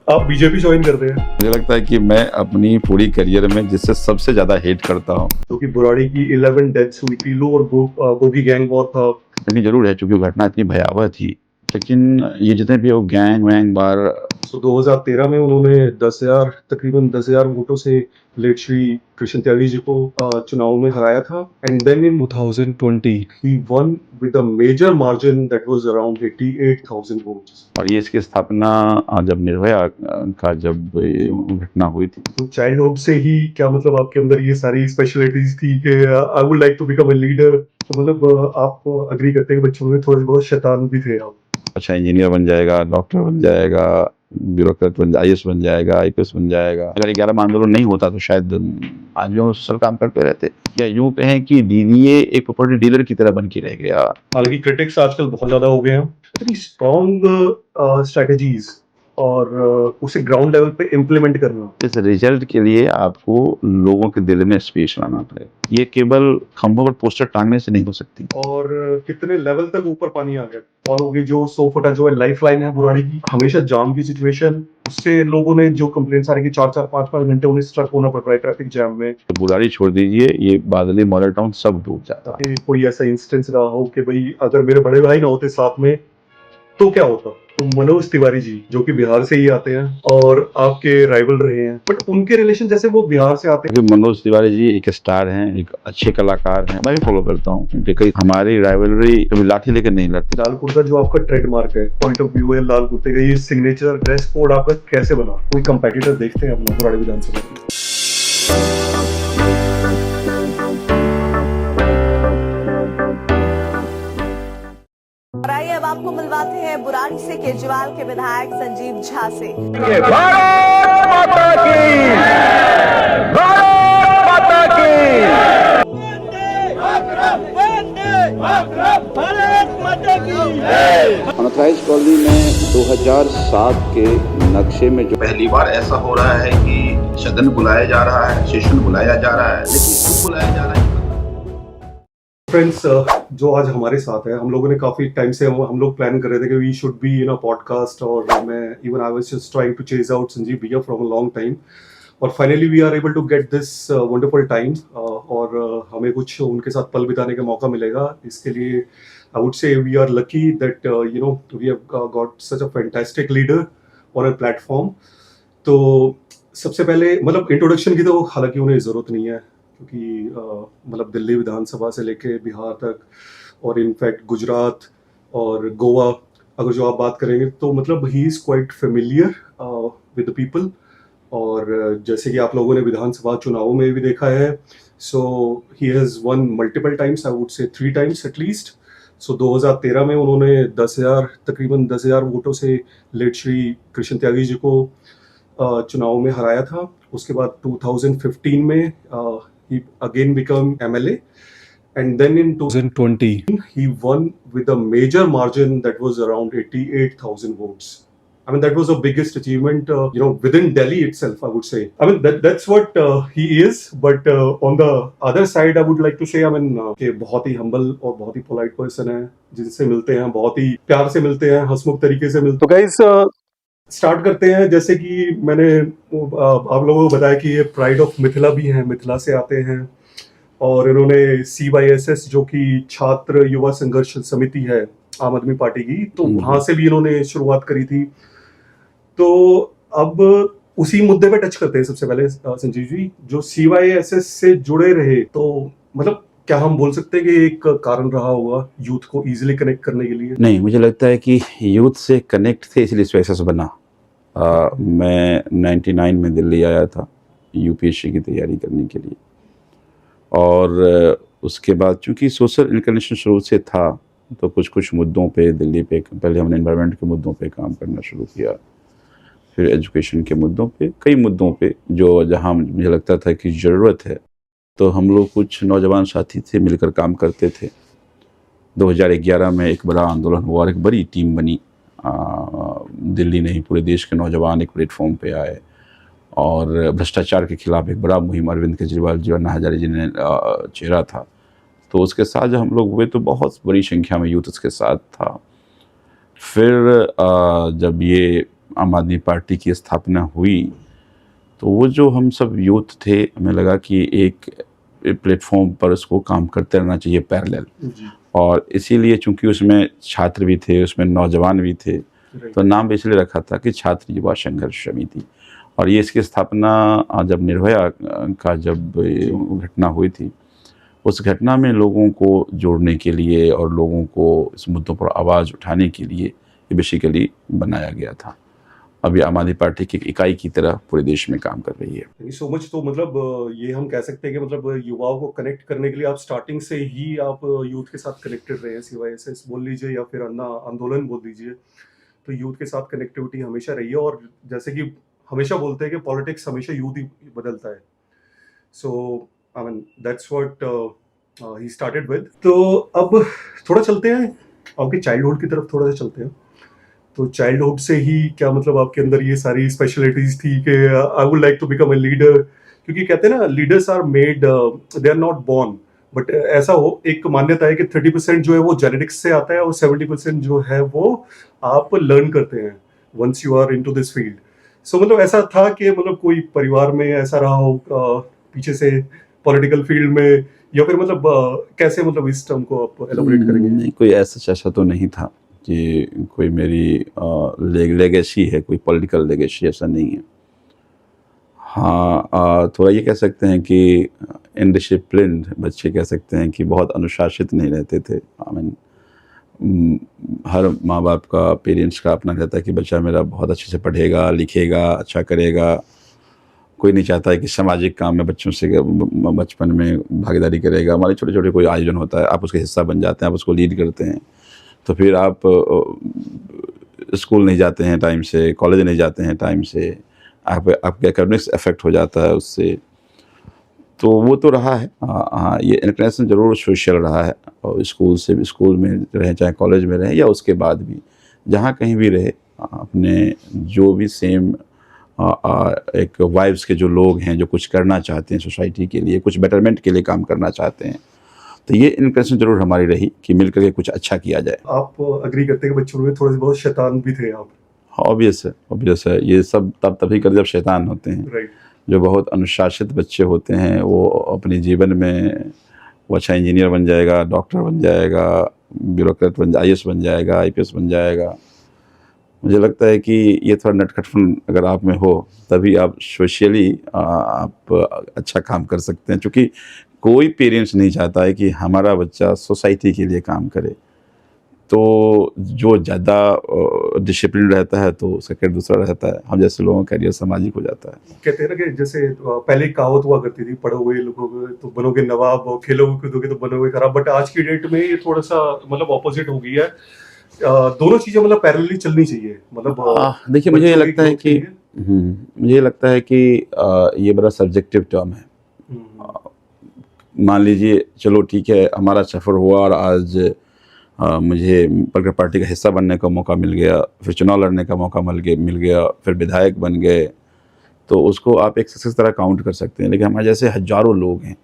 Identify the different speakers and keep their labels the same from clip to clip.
Speaker 1: आप BJP join करते हैं?
Speaker 2: मुझे लगता है कि मैं अपनी पूरी करियर में जिससे सबसे ज़्यादा हेट करता हूँ,
Speaker 1: क्योंकि बुराड़ी की 11 डेथ्स हुई थी, लो और गोगी गैंग वॉर था।
Speaker 2: लेकिन ज़रूर है चूँकि वो घटना इतनी भयावह थी। लेकिन ये जितने भी वो गैंग वैंग बार
Speaker 1: 2013 में उन्होंने तकरीबन 10,000 वोटों से लेट श्री कृष्ण त्यागी जी को चुनाव में हराया था। एंड देन इन 2020 ही won with a major margin that was around 88,000 votes.
Speaker 2: और ये इसकी स्थापना जब निर्भया का जब ये घटना हुई थी,
Speaker 1: तो चाइल्डहुड से ही क्या मतलब आपके अंदर ये सारी स्पेशलिटीज थी कि I would like to become a leader? तो मतलब आप अग्री करते हैं कि बच्चों में थोड़े बहुत शैतान भी थे आप?
Speaker 2: अच्छा इंजीनियर बन जाएगा, डॉक्टर बन जाएगा, ब्यूरोक्रेट बन आईएएस बन जाएगा, आईपीएस बन जाएगा। अगर 11 में आंदोलन नहीं होता तो शायद आज भी वो सर काम करते रहते, या यूं कहें कि डीडीए एक प्रॉपर्टी डीलर की तरह बन के रह गया।
Speaker 1: हालांकि क्रिटिक्स आजकल बहुत ज्यादा हो गए हैं। इतनी स्ट्रॉन्ग स्ट्रेटेजीज और उसे ग्राउंड लेवल पे इम्प्लीमेंट करना।
Speaker 2: इस रिजल्ट के लिए आपको लोगों के दिल में स्पेस लाना पड़ेगा। ये केवल खंभों पर पोस्टर टांगने से नहीं हो सकती।
Speaker 1: और कितने लेवल तक ऊपर पानी आ गया। और होगी जो 100 फुटा जो है लाइफ लाइन है बुराड़ी की, हमेशा जाम की सिचुएशन, उससे लोगों ने जो कंप्लेंट्स आ रही है 4-4 5-5 घंटे उन्हें स्ट्रक होना पड़ रहा है ट्रैफिक जैम में।
Speaker 2: तो बुराड़ी छोड़ दीजिए, ये बादली मॉडल टाउन सब डूब जाता है।
Speaker 1: कोई ऐसा इंस्टेंस रहा हो कि भाई अगर मेरे बड़े भाई ना होते साथ में तो क्या होता? तो मनोज तिवारी जी जो कि बिहार से ही आते हैं और आपके राइवल रहे हैं, बट उनके रिलेशन जैसे वो बिहार से आते हैं।
Speaker 2: मनोज तिवारी जी एक स्टार हैं, एक अच्छे कलाकार हैं, मैं भी फॉलो करता हूँ क्योंकि कई हमारी राइवलरी कभी लाठी लेकर नहीं लड़ती।
Speaker 1: लाल कुर्ता जो आपका ट्रेडमार्क है, पॉइंट ऑफ व्यू है लाल कुर्ते का, ये सिग्नेचर ड्रेस कोड आपका कैसे बना? कोई कंपेटिटर देखते हैं अपना बुराड़ी विधानसभा की?
Speaker 3: और आइए अब आपको मिलवाते हैं बुराड़ी से केजरीवाल के विधायक संजीव झा से।
Speaker 4: भारत माता की, भारत माता की।
Speaker 2: अनथराइज कॉलोनी में 2007 के नक्शे में जो
Speaker 5: पहली बार ऐसा हो रहा है कि सदन बुलाया जा रहा है, सेशन बुलाया जा रहा है, लेकिन क्यों बुलाया जा रहा है?
Speaker 1: फ्रेंड्स, जो आज हमारे साथ है, हम लोगों ने काफी टाइम से हम लोग प्लान कर रहे थे कि we should be in a podcast, और मैं even I was just trying to chase out Sanjeev भैया फ्रॉम अ लॉन्ग टाइम, और finally we are able to get this wonderful time, और हमें कुछ उनके साथ पल बिताने का मौका मिलेगा। इसके लिए I would say we are lucky that you know we have got such a fantastic leader on a platform. तो सबसे पहले मतलब इंट्रोडक्शन की तो हालांकि उन्हें ज़रूरत नहीं है, क्योंकि मतलब दिल्ली विधानसभा से लेके बिहार तक और इनफैक्ट गुजरात और गोवा, अगर जो आप बात करेंगे तो मतलब he is quite familiar with the people. और जैसे कि आप लोगों ने विधानसभा चुनावों में भी देखा है, so he has won multiple times, I would say 3 times at least. सो 2013 में उन्होंने तकरीबन 10,000 वोटों से लेट श्री कृष्ण त्यागी जी को चुनाव में हराया था। उसके बाद 2015 में he again became MLA, and then in 2020 he won with a major margin that was around 88,000 votes. I mean that was the biggest achievement, you know, within Delhi itself, I would say. I mean that's what he is, but on the other side I would like to say, I mean कि बहुत ही humble और बहुत ही polite person है, जिनसे मिलते हैं बहुत ही प्यार से मिलते हैं, हंसमुख तरीके से मिलते हैं। तो गाइस स्टार्ट करते हैं। जैसे कि मैंने आप लोगों को बताया कि ये प्राइड ऑफ मिथिला भी हैं, मिथिला से आते हैं, और इन्होंने CYSS जो कि छात्र युवा संघर्ष समिति है आम आदमी पार्टी की, तो वहां से भी इन्होंने शुरुआत करी थी। तो अब उसी मुद्दे पे टच करते हैं सबसे पहले संजीव जी, जो CYSS से जुड़े रहे, तो मतलब क्या हम बोल सकते हैं कि एक कारण रहा होगा यूथ को इजीली कनेक्ट करने के लिए?
Speaker 2: नहीं, मुझे लगता है कि यूथ से कनेक्ट थे इसलिए स्पेसस बना। मैं 99 में दिल्ली आया था यूपीएससी की तैयारी करने के लिए, और उसके बाद चूंकि सोशल इंक्लिनेशन शुरू से था तो कुछ मुद्दों पे दिल्ली पे पहले हमने एनवायरनमेंट के मुद्दों पे काम करना शुरू किया, फिर एजुकेशन के मुद्दों पे, कई मुद्दों पे जो जहाँ मुझे लगता था कि ज़रूरत है, तो हम लोग कुछ नौजवान साथी थे मिलकर काम करते थे। 2011 में एक बड़ा आंदोलन हुआ और एक बड़ी टीम बनी, दिल्ली नहीं पूरे देश के नौजवान एक प्लेटफॉर्म पे आए और भ्रष्टाचार के खिलाफ एक बड़ा मुहिम अरविंद केजरीवाल जी और अन्ना हजारे जी ने छेड़ा था। तो उसके साथ जब हम लोग हुए तो बहुत बड़ी संख्या में यूथ उसके साथ था। फिर जब ये आम आदमी पार्टी की स्थापना हुई तो वो जो हम सब यूथ थे हमें लगा कि एक प्लेटफॉर्म पर उसको काम करते रहना चाहिए पैरेलल।
Speaker 1: जी।
Speaker 2: और इसीलिए चूंकि उसमें छात्र भी थे, उसमें नौजवान भी थे, तो नाम इसलिए रखा था कि छात्र युवा संघर्ष समिति। और ये इसकी स्थापना जब निर्भया का जब घटना हुई थी, उस घटना में लोगों को जोड़ने के लिए और लोगों को इस मुद्दों पर आवाज़ उठाने के लिए ये बेसिकली बनाया गया था। अभी आम आदमी पार्टी की इकाई की तरह पूरे देश में काम कर रही है।
Speaker 1: Thank you so much. तो मतलब ये हम कह सकते हैं कि मतलब युवाओं को कनेक्ट करने के लिए आप स्टार्टिंग से ही आप यूथ के साथ कनेक्टेड रहे हैं, CYSS बोल लीजिए या फिर अन्ना आंदोलन बोल दीजिए, तो यूथ के साथ कनेक्टिविटी हमेशा रही है। और जैसे कि हमेशा बोलते हैं कि पॉलिटिक्स हमेशा यूथ ही बदलता है। So I mean that's what he started with. तो अब थोड़ा चलते हैं आपके चाइल्डहुड की तरफ, थोड़ा सा चलते हैं। तो चाइल्डहुड से ही क्या मतलब आपके अंदर ये सारी स्पेशलिटीज थी कि I would like to become a leader? क्योंकि कहते हैं ना, leaders are made, they are not born. But ऐसा हो, एक मान्यता है कि 30% जो है वो जेनेटिक्स से आता है और 70% जो है वो आप लर्न करते हैं once you are into this field. So मतलब ऐसा था कि मतलब कोई परिवार में ऐसा रहा हो पीछे से पॉलिटिकल फील्ड में, या फिर मतलब कैसे मतलब इस टर्म को आप एलाबोरेट करेंगे?
Speaker 2: नहीं, कोई ऐसा तो नहीं था कि कोई मेरी लेगेसी है, कोई पॉलिटिकल लेगेसी, ऐसा नहीं है। हाँ, थोड़ा ये कह सकते हैं कि इनडिसिप्लिन्ड बच्चे कह सकते हैं कि बहुत अनुशासित नहीं रहते थे। आई मीन हर माँ बाप का, पेरेंट्स का अपना रहता है कि बच्चा मेरा बहुत अच्छे से पढ़ेगा, लिखेगा, अच्छा करेगा। कोई नहीं चाहता है कि सामाजिक काम में बच्चों से बचपन में भागीदारी करेगा। हमारे छोटे छोटे कोई आयोजन होता है, आप उसका हिस्सा बन जाते हैं, आप उसको लीड करते हैं, तो फिर आप स्कूल नहीं जाते हैं टाइम से, कॉलेज नहीं जाते हैं टाइम से, आपके एकेडमिक्स अफेक्ट हो जाता है उससे। तो वो तो रहा है। हाँ, ये इंटरेक्शन ज़रूर सोशल रहा है, और स्कूल में रहे, चाहे कॉलेज में रहे या उसके बाद भी, जहाँ कहीं भी रहे, अपने जो भी सेम एक वाइब्स के जो लोग हैं, जो कुछ करना चाहते हैं सोसाइटी के लिए, कुछ बेटरमेंट के लिए काम करना चाहते हैं, तो ये इंप्रेशन जरूर हमारी रही कि मिलकर के कुछ अच्छा किया जाए।
Speaker 1: आप अग्री करते हैं कि बच्चों में थोड़े बहुत शैतान भी थे आप?
Speaker 2: ऑब्वियस है। ये सब तभी कर जब शैतान होते हैं।
Speaker 1: राइट।
Speaker 2: जो बहुत अनुशासित बच्चे होते हैं वो अपने जीवन में वो अच्छा इंजीनियर बन जाएगा, डॉक्टर बन जाएगा, ब्यूरोक्रेट बन, IAS बन जाएगा, IPS बन जाएगा। मुझे लगता है कि ये थोड़ा नटखटपन अगर आप में हो, तभी आप सोशली आप अच्छा काम कर सकते हैं। क्योंकि कोई पेरेंट्स नहीं चाहता है कि हमारा बच्चा सोसाइटी के लिए काम करे। तो जो ज़्यादा डिसिप्लिन रहता है तो उसका करियर दूसरा रहता है, हम जैसे लोगों का करियर सामाजिक हो जाता है।
Speaker 1: कहते हैं ना कि जैसे पहले कहावत हुआ करती थी, पढ़ोगे लिखोगे तो बनोगे नवाब, और खेलोगे कूदोगे तो बनोगे खराब। बट आज की डेट में ये थोड़ा सा मतलब ऑपोजिट हो गई है। दोनों चीजें मतलब पैरेलली चलनी चाहिए। मतलब
Speaker 2: देखिए, मुझे ये लगता है कि ये बड़ा सब्जेक्टिव टर्म है। मान लीजिए, चलो ठीक है, हमारा सफ़र हुआ और आज मुझे प्रगति पार्टी का हिस्सा बनने का मौका मिल गया, फिर चुनाव लड़ने का मौका मिल गया, फिर विधायक बन गए, तो उसको आप एक सक्सेस तरह काउंट कर सकते हैं। लेकिन हमारे जैसे हज़ारों लोग हैं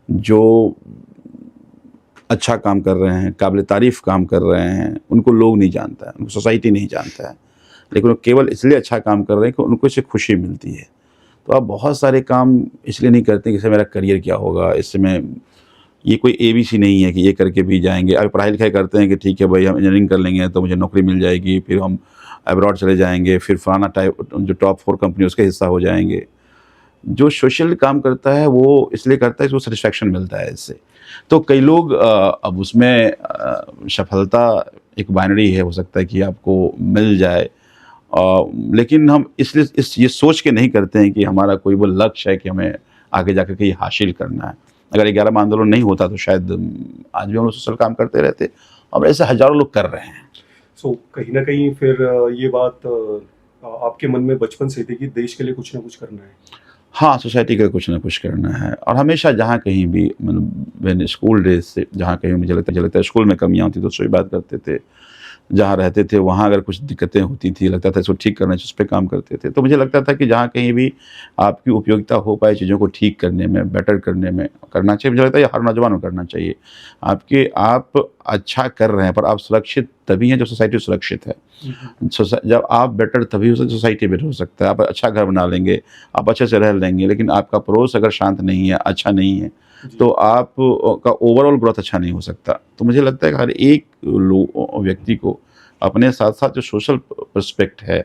Speaker 2: जो अच्छा काम कर रहे हैं, काबिल तारीफ़ काम कर रहे हैं, उनको लोग नहीं जानता है, उनको सोसाइटी नहीं जानता है, लेकिन वो केवल इसलिए अच्छा काम कर रहे हैं कि उनको इससे खुशी मिलती है। तो आप बहुत सारे काम इसलिए नहीं करते कि इससे मेरा करियर क्या होगा, इसमें ये कोई ABC नहीं है कि ये करके भी जाएंगे। अगर पढ़ाई लिखाई करते हैं कि ठीक है भाई, हम इंजीनियरिंग कर लेंगे तो मुझे नौकरी मिल जाएगी, फिर हम अब्रॉड चले जाएंगे, फिर फलाना टाइप जो टॉप 4 कंपनी उसके हिस्सा हो जाएंगे। जो सोशल काम करता है वो इसलिए करता है कि उसको सेटिस्फैक्शन मिलता है इससे। तो कई लोग अब उसमें सफलता एक बाइनरी है, हो सकता है कि आपको मिल जाए, लेकिन हम इसलिए ये सोच के नहीं करते हैं कि हमारा कोई वो लक्ष्य है कि हमें आगे जाकर के ये हासिल करना है। अगर 11 आंदोलन नहीं होता तो शायद आज भी हम लोग सोशल काम करते रहते, और ऐसे हज़ारों लोग कर रहे हैं।
Speaker 1: सो कहीं ना कहीं फिर ये बात आपके मन में बचपन से थी कि देश के लिए कुछ ना कुछ करना है?
Speaker 2: हाँ, सोसाइटी का कुछ ना कुछ करना है। और हमेशा जहाँ कहीं भी, मतलब मैंने स्कूल डेज से जहाँ कहीं मुझे लगता है स्कूल में कमियाँ होती तो उससे बात करते थे, जहाँ रहते थे वहाँ अगर कुछ दिक्कतें होती थी, लगता था इसको ठीक करना चाहिए, उस पर काम करते थे। तो मुझे लगता था कि जहाँ कहीं भी आपकी उपयोगिता हो पाए चीज़ों को ठीक करने में, बेटर करने में करना चाहिए। मुझे लगता है ये हर नौजवान को करना चाहिए। आप अच्छा कर रहे हैं पर आप सुरक्षित तभी हैं जब सोसाइटी सुरक्षित है। जब आप बेटर तभी हो सकते, सोसाइटी बेटर हो सकता है। आप अच्छा घर बना लेंगे, आप अच्छे से रह लेंगे, लेकिन आपका पड़ोस अगर शांत नहीं है, अच्छा नहीं है, तो आप का ओवरऑल ग्रोथ अच्छा नहीं हो सकता। तो मुझे लगता है कि हर एक व्यक्ति को अपने साथ साथ जो सोशल पर्सपेक्ट है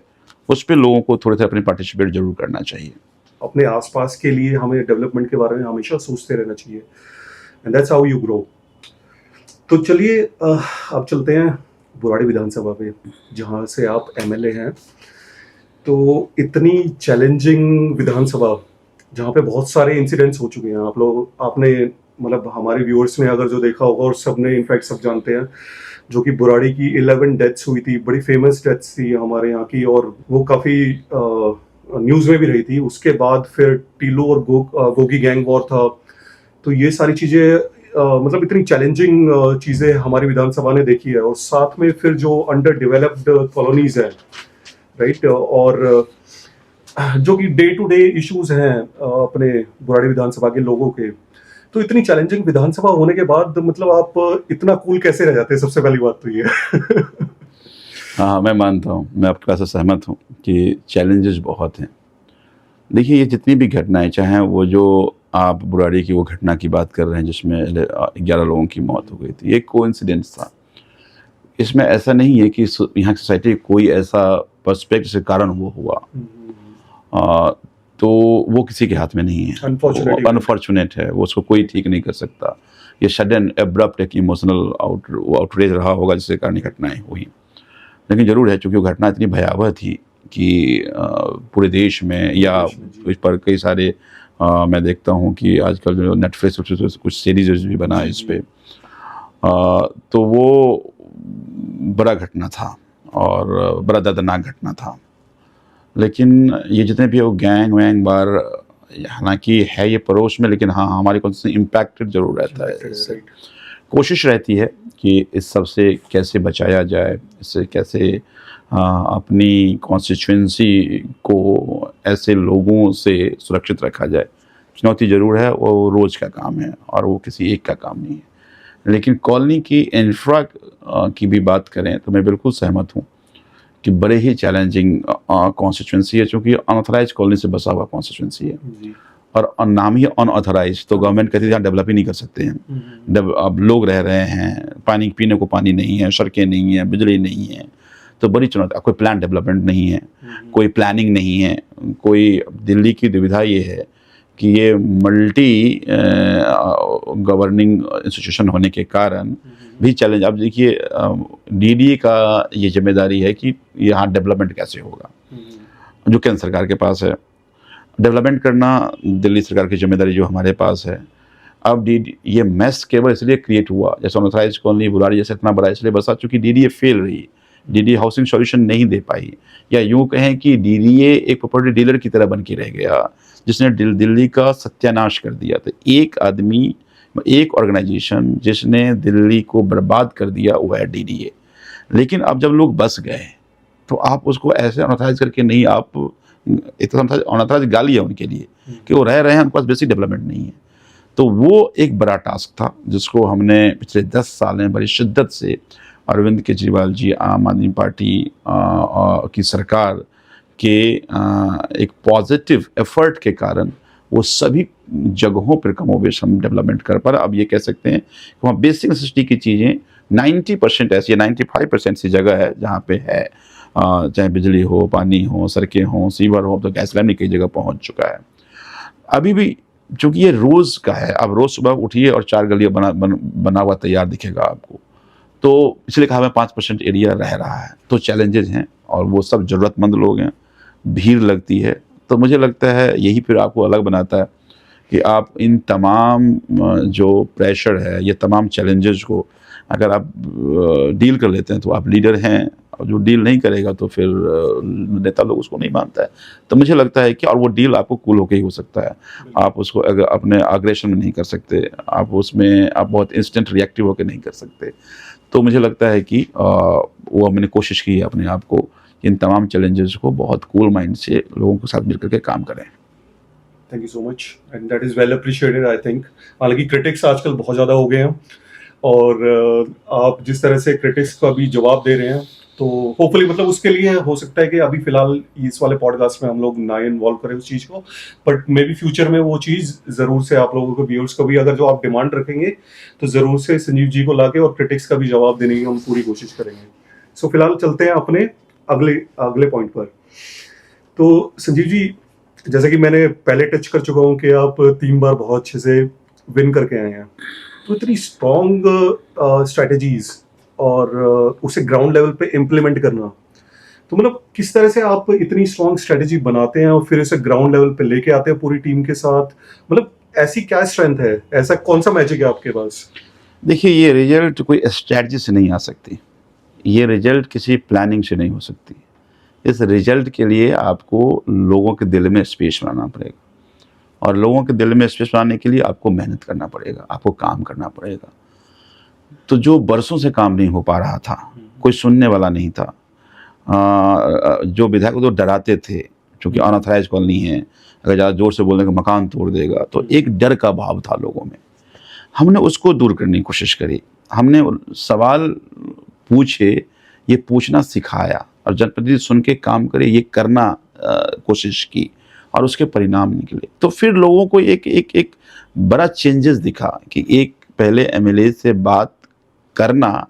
Speaker 2: उस पे लोगों को थोड़े से अपने पार्टिसिपेट जरूर करना चाहिए।
Speaker 1: अपने आसपास के लिए हमें डेवलपमेंट के बारे में हमेशा सोचते रहना चाहिए, and that's how you grow. तो चलिए अब चलते हैं बुराड़ी विधानसभा पे, जहाँ से आप एमएलए हैं। तो इतनी चैलेंजिंग विधानसभा जहाँ पे बहुत सारे इंसिडेंट्स हो चुके हैं, आपने मतलब हमारे व्यूअर्स ने अगर जो देखा होगा, और सबने इनफैक्ट सब जानते हैं, जो कि बुराड़ी की 11 डेथ्स हुई थी, बड़ी फेमस डेथ्स थी हमारे यहाँ की, और वो काफ़ी न्यूज़ में भी रही थी। उसके बाद फिर टीलो और गोगी गैंग वॉर था। तो ये सारी चीज़ें मतलब इतनी चैलेंजिंग चीज़ें हमारी विधानसभा ने देखी है, और साथ में फिर जो अंडर डेवलप्ड कॉलोनीज हैं, राइट, और जो कि डे टू डे इश्यूज हैं अपने बुराड़ी विधानसभा के लोगों के। तो इतनी चैलेंजिंग विधानसभा होने के बाद मतलब आप इतना कूल कैसे रह जाते हैं, सबसे पहली बात तो ये है।
Speaker 2: हाँ, मैं मानता हूँ, मैं आपके पास से सहमत हूँ कि चैलेंजेस बहुत हैं। देखिए, ये जितनी भी घटनाएं, चाहे वो जो आप बुराड़ी की वो घटना की बात कर रहे हैं जिसमें 11 लोगों की मौत हो गई थी, ये कोइंसिडेंस था। इसमें ऐसा नहीं है कि यहाँ की सोसाइटी कोई ऐसा पर्सपेक्ट से कारण वो हुआ, तो वो किसी के हाथ में नहीं है, अनफॉर्चुनेट है, वो उसको कोई ठीक नहीं कर सकता। ये सडन एब्रप्ट एक इमोशनल आउटरेज रहा होगा जिसके कारण घटनाएं हुई। लेकिन ज़रूर है, चूँकि वो घटना इतनी भयावह थी कि पूरे देश में या इस पर कई सारे मैं देखता हूँ कि आजकल जो नेटफ्लिक्स कुछ सीरीज भी बना है इस पर, तो वो बड़ा घटना था और बड़ा दर्दनाक घटना था। लेकिन ये जितने भी वो गैंग वैंग बार, हालांकि है ये पड़ोस में, लेकिन हाँ हमारे को इम्पैक्टेड जरूर रहता है। इससे कोशिश रहती है कि इस सब से कैसे बचाया जाए, इससे कैसे अपनी कॉन्स्टिट्यूएंसी को ऐसे लोगों से सुरक्षित रखा जाए। चुनौती ज़रूर है, वो रोज़ का काम है और वो किसी एक का काम नहीं है। लेकिन कॉलोनी की इंफ्रा की भी बात करें तो मैं बिल्कुल सहमत हूँ कि बड़े ही चैलेंजिंग कॉन्स्टिट्यूएंसी है, चूँकि अनऑथराइज कॉलोनी से बसा हुआ कॉन्स्टिट्यूएंसी है। और नाम ही अनऑथराइज, तो गवर्नमेंट कहती है यहाँ डेवलप ही नहीं कर सकते हैं। अब लोग रह रहे हैं, पानी पीने को पानी नहीं है, सड़कें नहीं है, बिजली नहीं है, तो बड़ी चुनौती। कोई प्लान डेवलपमेंट नहीं है, कोई प्लानिंग नहीं है, कोई दिल्ली की दुविधा ये है कि ये मल्टी गवर्निंग इंस्टीट्यूशन होने के कारण भी चैलेंज। अब देखिए, डीडीए का ये जिम्मेदारी है कि यहाँ डेवलपमेंट कैसे होगा, जो केंद्र सरकार के पास है। डेवलपमेंट करना दिल्ली सरकार की जिम्मेदारी जो हमारे पास है। अब ये मैस केवल इसलिए क्रिएट हुआ, जैसे अनऑथराइज कॉलोनी बुराड़ी जैसे इतना बड़ा इसलिए बसा चूँकि डीडीए फेल रही, डीडीए हाउसिंग सॉल्यूशन नहीं दे पाई, या यूँ कहें कि डीडीए एक प्रॉपर्टी डीलर की तरह बन के रह गया जिसने दिल्ली का सत्यानाश कर दिया। तो एक आदमी, एक ऑर्गेनाइजेशन जिसने दिल्ली को बर्बाद कर दिया, वो है डीडीए। लेकिन अब जब लोग बस गए तो आप उसको ऐसे अनऑथराइज करके नहीं, आप एक अनऑथराइज गाली है उनके लिए कि वो रह रहे हैं, उनके पास बेसिक डेवलपमेंट नहीं है। तो वो एक बड़ा टास्क था जिसको हमने पिछले 10 साल में बड़ी शिद्दत से अरविंद केजरीवाल जी, आम आदमी पार्टी की सरकार के एक पॉजिटिव एफर्ट के कारण वो सभी जगहों पर कमोबेश हम डेवलपमेंट कर पा। अब ये कह सकते हैं कि वहाँ बेसिक नेसेसिटी की चीज़ें 90% ऐसी है, 95% सी जगह है जहाँ पे है, चाहे बिजली हो, पानी हो, सड़कें हों, सीवर हो, तो गैस लाइन कई जगह पहुँच चुका है। अभी भी चूँकि ये रोज़ का है, अब रोज़ सुबह उठिए और 4 गलियाँ बना हुआ तैयार दिखेगा आपको, तो इसलिए कहा मैं 5% एरिया रह रहा है। तो चैलेंजेस हैं और वो सब ज़रूरतमंद लोग हैं, भीड़ लगती है। तो मुझे लगता है यही फिर आपको अलग बनाता है कि आप इन तमाम जो प्रेशर है, ये तमाम चैलेंजेस को अगर आप डील कर लेते हैं तो आप लीडर हैं जो डील नहीं करेगा तो फिर नेता लोग उसको नहीं मानता है। तो मुझे लगता है कि और वो डील आपको कूल होकर ही हो सकता है, आप उसको अगर अपने अग्रेशन में नहीं कर सकते, आप उसमें आप बहुत इंस्टेंट रिएक्टिव होकर नहीं कर सकते। तो मुझे लगता है कि वो हमने कोशिश की है अपने आप को इन तमाम चैलेंजेस को बहुत कूल माइंड से लोगों के साथ मिलकर के काम करें।
Speaker 1: Thank you so much and that is well appreciated I think. हालांकि क्रिटिक्स आजकल बहुत ज़्यादा हो गए हैं और आप जिस तरह से क्रिटिक्स का भी जवाब दे रहे हैं तो होपफुली मतलब उसके लिए हो सकता है कि अभी फिलहाल इस वाले पॉडकास्ट में हम लोग ना इन्वॉल्व करें उस चीज़ को, बट मे बी फ्यूचर में वो चीज़ ज़रूर से आप लोगों को व्यूअर्स को भी अगर जो आप डिमांड रखेंगे तो ज़रूर से संजीव जी को लाके और क्रिटिक्स का भी जवाब देने की हम पूरी कोशिश करेंगे। सो फिलहाल चलते हैं अपने अगले पॉइंट पर। तो संजीव जी, जैसे कि मैंने पहले टच कर चुका हूँ कि आप 3 बार बहुत अच्छे से विन करके आए हैं, तो इतनी स्ट्रॉन्ग स्ट्रैटेजीज और उसे ग्राउंड लेवल पे इम्प्लीमेंट करना, तो मतलब किस तरह से आप इतनी स्ट्रॉन्ग स्ट्रैटेजी बनाते हैं और फिर इसे ग्राउंड लेवल पे लेके आते हैं पूरी टीम के साथ? मतलब ऐसी क्या स्ट्रेंथ है, ऐसा कौन सा मैजिक है आपके पास?
Speaker 2: देखिए, ये रिजल्ट कोई स्ट्रैटेजी से नहीं आ सकती, ये रिजल्ट किसी प्लानिंग से नहीं हो सकती। इस रिजल्ट के लिए आपको लोगों के दिल में स्पेस बनाना पड़ेगा, और लोगों के दिल में स्पेस बनाने के लिए आपको मेहनत करना पड़ेगा, आपको काम करना पड़ेगा। तो जो बरसों से काम नहीं हो पा रहा था, कोई सुनने वाला नहीं था, जो विधायक तो डराते थे क्योंकि अनऑथराइज कॉलोनी है, अगर ज़्यादा जोर से बोलने का मकान तोड़ देगा, तो एक डर का भाव था लोगों में। हमने उसको दूर करने की कोशिश करी, हमने सवाल पूछे, ये पूछना सिखाया, और जनप्रतिनिधि सुन के काम करे ये करना कोशिश की, और उसके परिणाम निकले। तो फिर लोगों को एक बड़ा चेंजेस दिखा कि एक पहले एमएलए से बात करना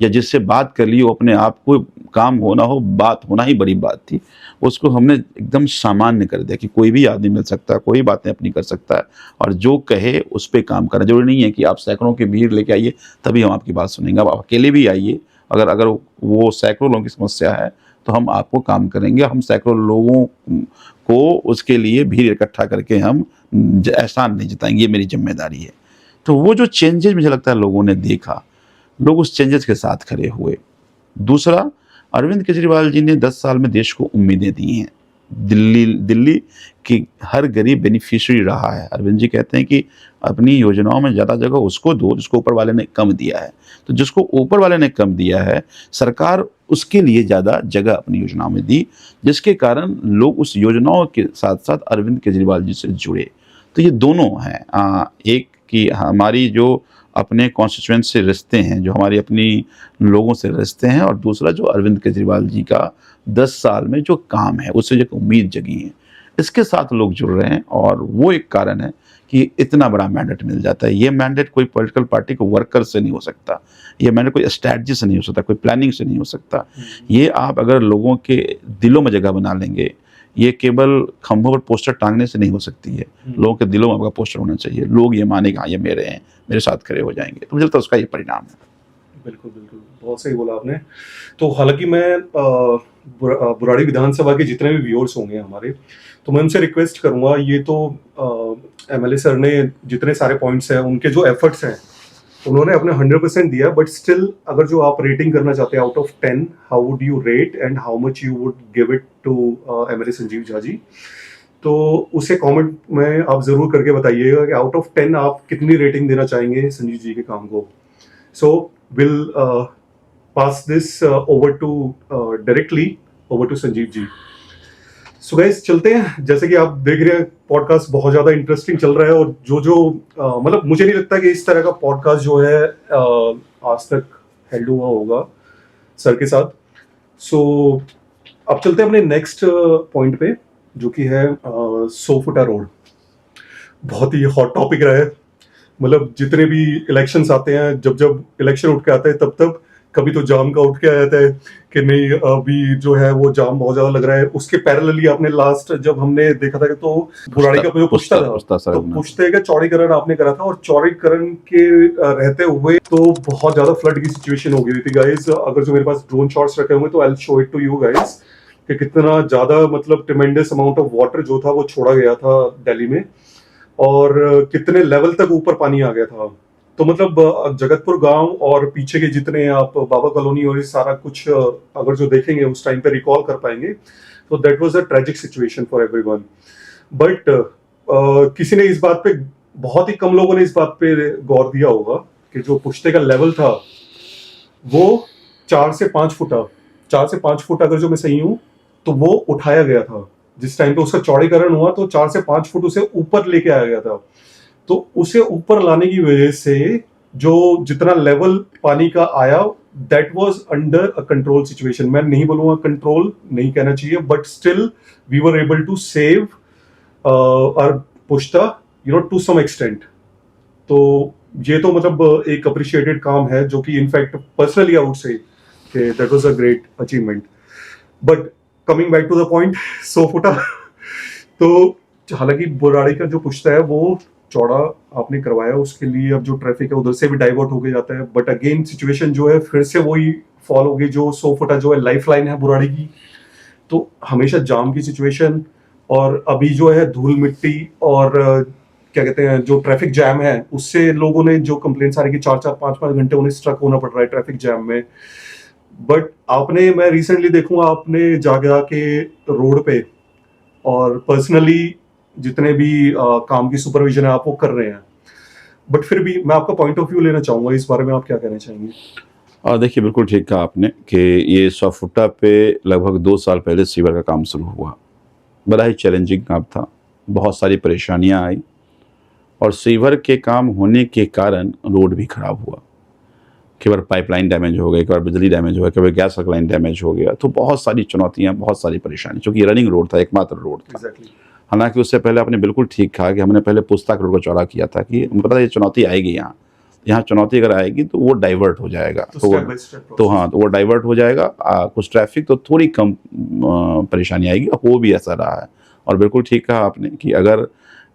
Speaker 2: या जिससे बात कर ली वो अपने आप को काम होना हो, बात होना ही बड़ी बात थी। उसको हमने एकदम सामान्य कर दिया कि कोई भी आदमी मिल सकता है, कोई बातें अपनी कर सकता है, और जो कहे उस पर काम करना। जरूरी नहीं है कि आप सैकड़ों की भीड़ लेके आइए तभी हम आपकी बात सुनेंगे, आप अकेले भी आइए, अगर वो सैकड़ों लोगों की समस्या है तो हम आपको काम करेंगे। हम सैकड़ों लोगों को उसके लिए भीड़ इकट्ठा करके हम एहसान नहीं जताएंगे, ये मेरी जिम्मेदारी है। तो वो जो चेंजेस मुझे लगता है लोगों ने देखा, लोग उस चेंजेस के साथ खड़े हुए। दूसरा, अरविंद केजरीवाल जी ने 10 साल में देश को उम्मीदें दी हैं। दिल्ली की हर गरीब बेनिफिशियरी रहा है। अरविंद जी कहते हैं कि अपनी योजनाओं में ज़्यादा जगह उसको दो जिसको ऊपर वाले ने कम दिया है। तो जिसको ऊपर वाले ने कम दिया है, सरकार उसके लिए ज़्यादा जगह अपनी योजनाओं में दी, जिसके कारण लोग उस योजनाओं के साथ साथ अरविंद केजरीवाल जी से जुड़े। तो ये दोनों हैं, एक कि हमारी जो अपने कॉन्स्टिट्यूएंट से रिश्ते हैं, जो हमारी अपनी लोगों से रिश्ते हैं, और दूसरा जो अरविंद केजरीवाल जी का 10 साल में जो काम है उससे जो उम्मीद जगी है, इसके साथ लोग जुड़ रहे हैं। और वो एक कारण है कि इतना बड़ा मैंडेट मिल जाता है। ये मैंडेट कोई पॉलिटिकल पार्टी को वर्कर से नहीं हो सकता, ये मैंडेट कोई स्ट्रैटेजी से नहीं हो सकता, कोई प्लानिंग से नहीं हो सकता। ये आप अगर लोगों के दिलों में जगह बना लेंगे, ये केवल खंभों पर पोस्टर टांगने से नहीं हो सकती है। लोगों के दिलों में आपका पोस्टर होना चाहिए, लोग ये माने कि हाँ ये मेरे हैं, मेरे साथ खड़े हो जाएंगे। तो मुझे लगता है उसका ये परिणाम है।
Speaker 1: बिल्कुल बिल्कुल, बहुत सही बोला आपने। तो हालांकि मैं बुराड़ी विधानसभा के जितने भी व्यूअर्स होंगे हमारे, तो मैं उनसे रिक्वेस्ट करूंगा, ये तो एमएलए सर ने जितने सारे पॉइंट्स हैं, उनके जो एफर्ट्स हैं उन्होंने अपने 100% दिया, बट स्टिल अगर जो आप रेटिंग करना चाहते हैं out of 10, how would you rate and how much you would give it to MLA Sanjeev Jha ji? तो उसे कमेंट में आप जरूर करके बताइएगा कि आउट ऑफ 10 आप कितनी रेटिंग देना चाहेंगे संजीव जी के काम को। So will pass this over to directly over to Sanjeev ji. So guys, चलते हैं। जैसे कि आप देख रहे हैं पॉडकास्ट बहुत ज़्यादा इंटरेस्टिंग चल रहा है, और जो मतलब मुझे नहीं लगता कि इस तरह का पॉडकास्ट जो है आज तक हेल्ड हुआ होगा सर के साथ। सो अब चलते हैं अपने नेक्स्ट पॉइंट पे, जो कि है सोफुटा रोड। बहुत ही हॉट टॉपिक रहा है। मतलब जितने भी इलेक्शंस आते हैं, जब इलेक्शन उठ के आता है तब कभी तो जाम का उठ के आ जाता है कि नहीं अभी जो है वो जाम बहुत ज्यादा लग रहा है। उसके पैरेलली आपने लास्ट जब हमने देखा था कि तो बुराड़ी का जो पुश्ता था, तो पुश्ते का चौड़ीकरण आपने करा था, और चौड़ीकरण के रहते हुए तो बहुत ज्यादा फ्लड की सिचुएशन हो गई थी गाइस। अगर जो मेरे पास ड्रोन शॉट्स रखे हुए तो I will show it to you guys कि कितना ज्यादा मतलब ट्रेमेंडस अमाउंट ऑफ वाटर जो था वो छोड़ा गया था दिल्ली में, और कितने लेवल तक ऊपर पानी आ गया था। तो मतलब जगतपुर गांव और पीछे के जितने आप बाबा कॉलोनी और ये सारा कुछ अगर जो देखेंगे उस टाइम पे रिकॉल कर पाएंगे, तो that was a tragic situation for everyone. But किसी ने इस बात पे, बहुत ही कम लोगों ने इस बात पे गौर दिया होगा कि जो पुश्ते का लेवल था वो 4 से 5 फुट 4 से 5 फुट अगर जो मैं सही हूँ तो वो उठाया गया था। जिस टाइम पे उसका चौड़ीकरण हुआ तो 4 से 5 फुट उसे ऊपर लेके आया गया था। तो उसे ऊपर लाने की वजह से जो जितना लेवल पानी का आया, that was under a control situation. मैं नहीं बोलूंगा कंट्रोल, नहीं कहना चाहिए, but still we were able to save our पुश्ता टू सम एक्सटेंट। तो ये तो मतलब एक अप्रिशिएटेड काम है, जो कि in fact personally I would say that was a great achievement. But coming back to the point, 100 फुटा तो हालांकि बुराड़ी का जो पुश्ता है वो चौड़ा आपने करवाया, उसके लिए अब जो ट्रैफिक है उधर से भी डाइवर्ट होके जाता है। बट अगेन सिचुएशन जो है फिर से वही फॉल होगी, जो 100 फुटा जो है लाइफ लाइन है बुराड़ी की, तो हमेशा जाम की सिचुएशन। और अभी जो है धूल मिट्टी और क्या कहते हैं जो ट्रैफिक जैम है, उससे लोगों ने जो कंप्लेंट्स आ रही है कि 4-4 5-5 घंटे उन्हें स्ट्रक होना पड़ रहा है ट्रैफिक जैम में। बट आपने, मैं रिसेंटली देखूंगा आपने जाके रोड पे और पर्सनली जितने भी काम की सुपरविजन है आप वो कर रहे हैं। बट फिर भी मैं आपका पॉइंट ऑफ व्यू लेना चाहूंगा, इस बारे में आप क्या कहना चाहेंगे?
Speaker 2: देखिए, बिल्कुल ठीक कहा आपने कि ये 100 फुटा पे लगभग 2 साल पहले सीवर का काम शुरू हुआ। बड़ा ही चैलेंजिंग काम था, बहुत सारी परेशानियां आई और सीवर के काम होने के कारण रोड भी खराब हुआ। कई बार पाइपलाइन डैमेज हो गई, कई बार बिजली डैमेज हो गया, कई बार गैस लाइन डैमेज हो गया। तो बहुत सारी चुनौतियाँ, बहुत सारी परेशानी, क्योंकि रनिंग रोड था, एकमात्र रोड था।
Speaker 1: Exactly.
Speaker 2: हालांकि उससे पहले आपने बिल्कुल ठीक कहा कि हमने पहले पुस्तक रोड को चौड़ा किया था कि हमको पता है ये चुनौती आएगी, यहाँ चुनौती अगर आएगी तो वो डाइवर्ट हो जाएगा, तो हाँ, तो वो डाइवर्ट हो जाएगा। कुछ ट्रैफिक तो थोड़ी कम परेशानी आएगी, हो भी ऐसा रहा है। और बिल्कुल ठीक कहा आपने कि अगर